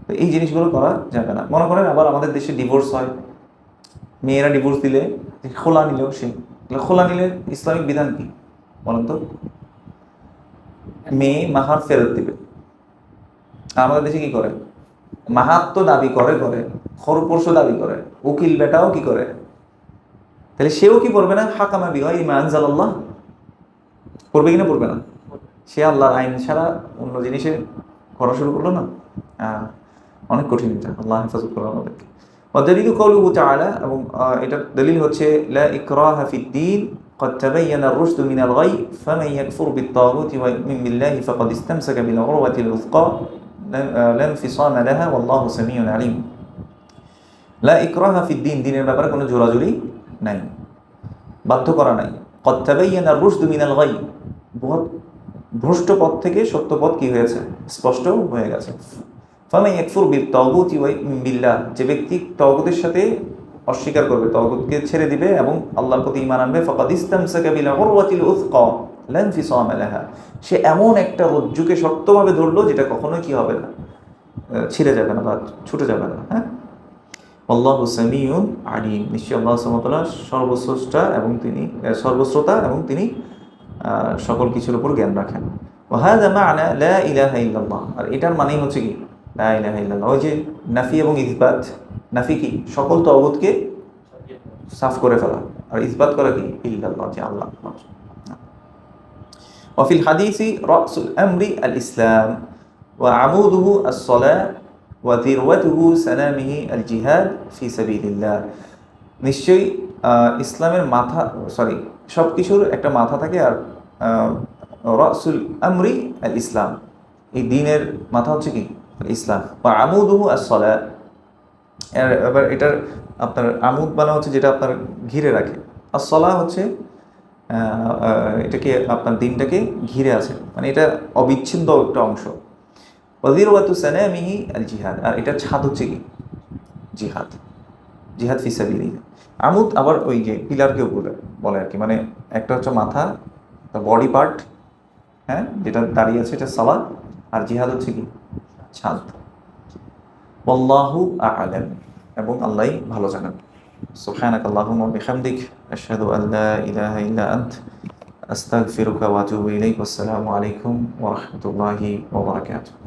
তো এই জিনিসগুলো করা যাবে না। মনে করেন আবার আমাদের দেশে ডিভোর্স হয়, মেয়েরা ডিভোর্স দিলে, খোলা নিলেও খোলা নিলে ইসলামিক বিধান কি বলেন তো? মেয়ে মাহার ফেরত দিবে। আমাদের দেশে কি করে? মাহাত্ম দাবি করে, খরপোশ দাবি করে, উকিল বেটাও কি করে, তাহলে সেও কি পড়বে না? হাকামা বিগাইরি মা আনজালাল্লাহ, পড়বে কিনা? পড়বে না। সে আল্লাহর আইন ছাড়া অন্য জিনিসে করা শুরু করলো না। অনেক কঠিন এটা, আল্লাহ হেফাজত করো আমাদেরকে। ওয়াদালিলু কাউলুহু তাআলা, এবং এটা দলিল হচ্ছে লা ইকরাহা ফিদ-দীন قد تبين الرشد من الغي فمن يكفر بالطاغوت ويؤمن بالله فقد استمسك بالعروة الوثقى لا انفصام لها والله سميع عليم। লা ইকরাহা ফিদ-দীন, দ্বীনের ব্যাপারে কোনো জোরাজুরি নাই, বাধ্য করা নাই। قد تبين الرشد من الغي, ভ্রষ্ট পথ থেকে সত্য পথ কি হয়েছে? স্পষ্ট হয়ে গেছে। ফামান ইয়াকফুর বিত-তাগুতি ওয়া ইউমিন বিল্লাহ, যে ব্যক্তি তাগুতের সাথে অস্বীকার করবে, তাগুতকে ছেড়ে দিবে এবং আল্লাহর প্রতি ঈমান আনবে, ফাকাদ ইসতামসাকা বিল উরওয়াতিল উসকা লা ইনফিসাম লাহা, সে এমন একটা রজ্জুকে শক্তভাবে ধরলো যেটা কখনোই কি হবে না, ছিঁড়ে যাবে না বা ছুটে যাবে না। হ্যাঁ, আল্লাহু সামিউন আলিম, নিশ্চয়ই আল্লাহ সুবহানাহু ওয়া তাআলা সর্বস্রষ্টা এবং তিনি সর্বশ্রোতা এবং তিনি সকল কিছুর উপর জ্ঞান রাখেন। ওয়া হাযা মা'না লা ইলাহা ইল্লাল্লাহ, আর এটার মানেই হচ্ছে কি? লা ইলাহা ইল্লাল্লাহ। ওই যে নাফি এবং ইসবাত, নাফি কি? সকল তাগুতকে সাফ করে ফেলা, আর ইসবাত করা কি ইল্লাল্লাহ, যে আল্লাহ মাত্র। وفي الحديث رأس الأمر الإسلام وعموده الصلاة وذروته سنامه الجهاد في سبيل الله। নিশ্চয়ই ইসলামের মাথা, সব কিছুর একটা মাথা থাকে, আর রাসুল আমরি আল ইসলাম, এই দিনের মাথা হচ্ছে কি ইসলাম। বা আমুদুহু as-সালাত, এবার এটার আপনার আমুদ বানা হচ্ছে যেটা আপনার ঘিরে রাখে, as-সালাহ হচ্ছে এটাকে আপনার দিনটাকে ঘিরে আছে, মানে এটা অবিচ্ছিন্ন একটা অংশ। ওয়াযিরওয়াতু সানামিহি আল জিহাদ, আর এটা ছাদ হচ্ছে কি জিহাদ, জিহাদ ফি সাবিলিল্লাহ। আমুদ আবার ওই যে পিলারকেও বলে আর কি, মানে একটা হচ্ছে মাথা, বডি পার্ট, হ্যাঁ, যেটা দাঁড়িয়ে আছে এটা সালাত, আর জিহাদ হচ্ছে কি ছাদ। ওয়াল্লাহু আ'লাম, এবং আল্লাহই ভালো জানেন। সুবহানাকাল্লাহুম্মা ওয়া বিহামদিক, আশহাদু আল লা ইলাহা ইল্লা আন্ত, আস্তাগফিরুকা ওয়া আতুবু ইলাইক। আসসালামু আলাইকুম ওয়া রাহমাতুল্লাহি ওয়া বারাকাতুহু।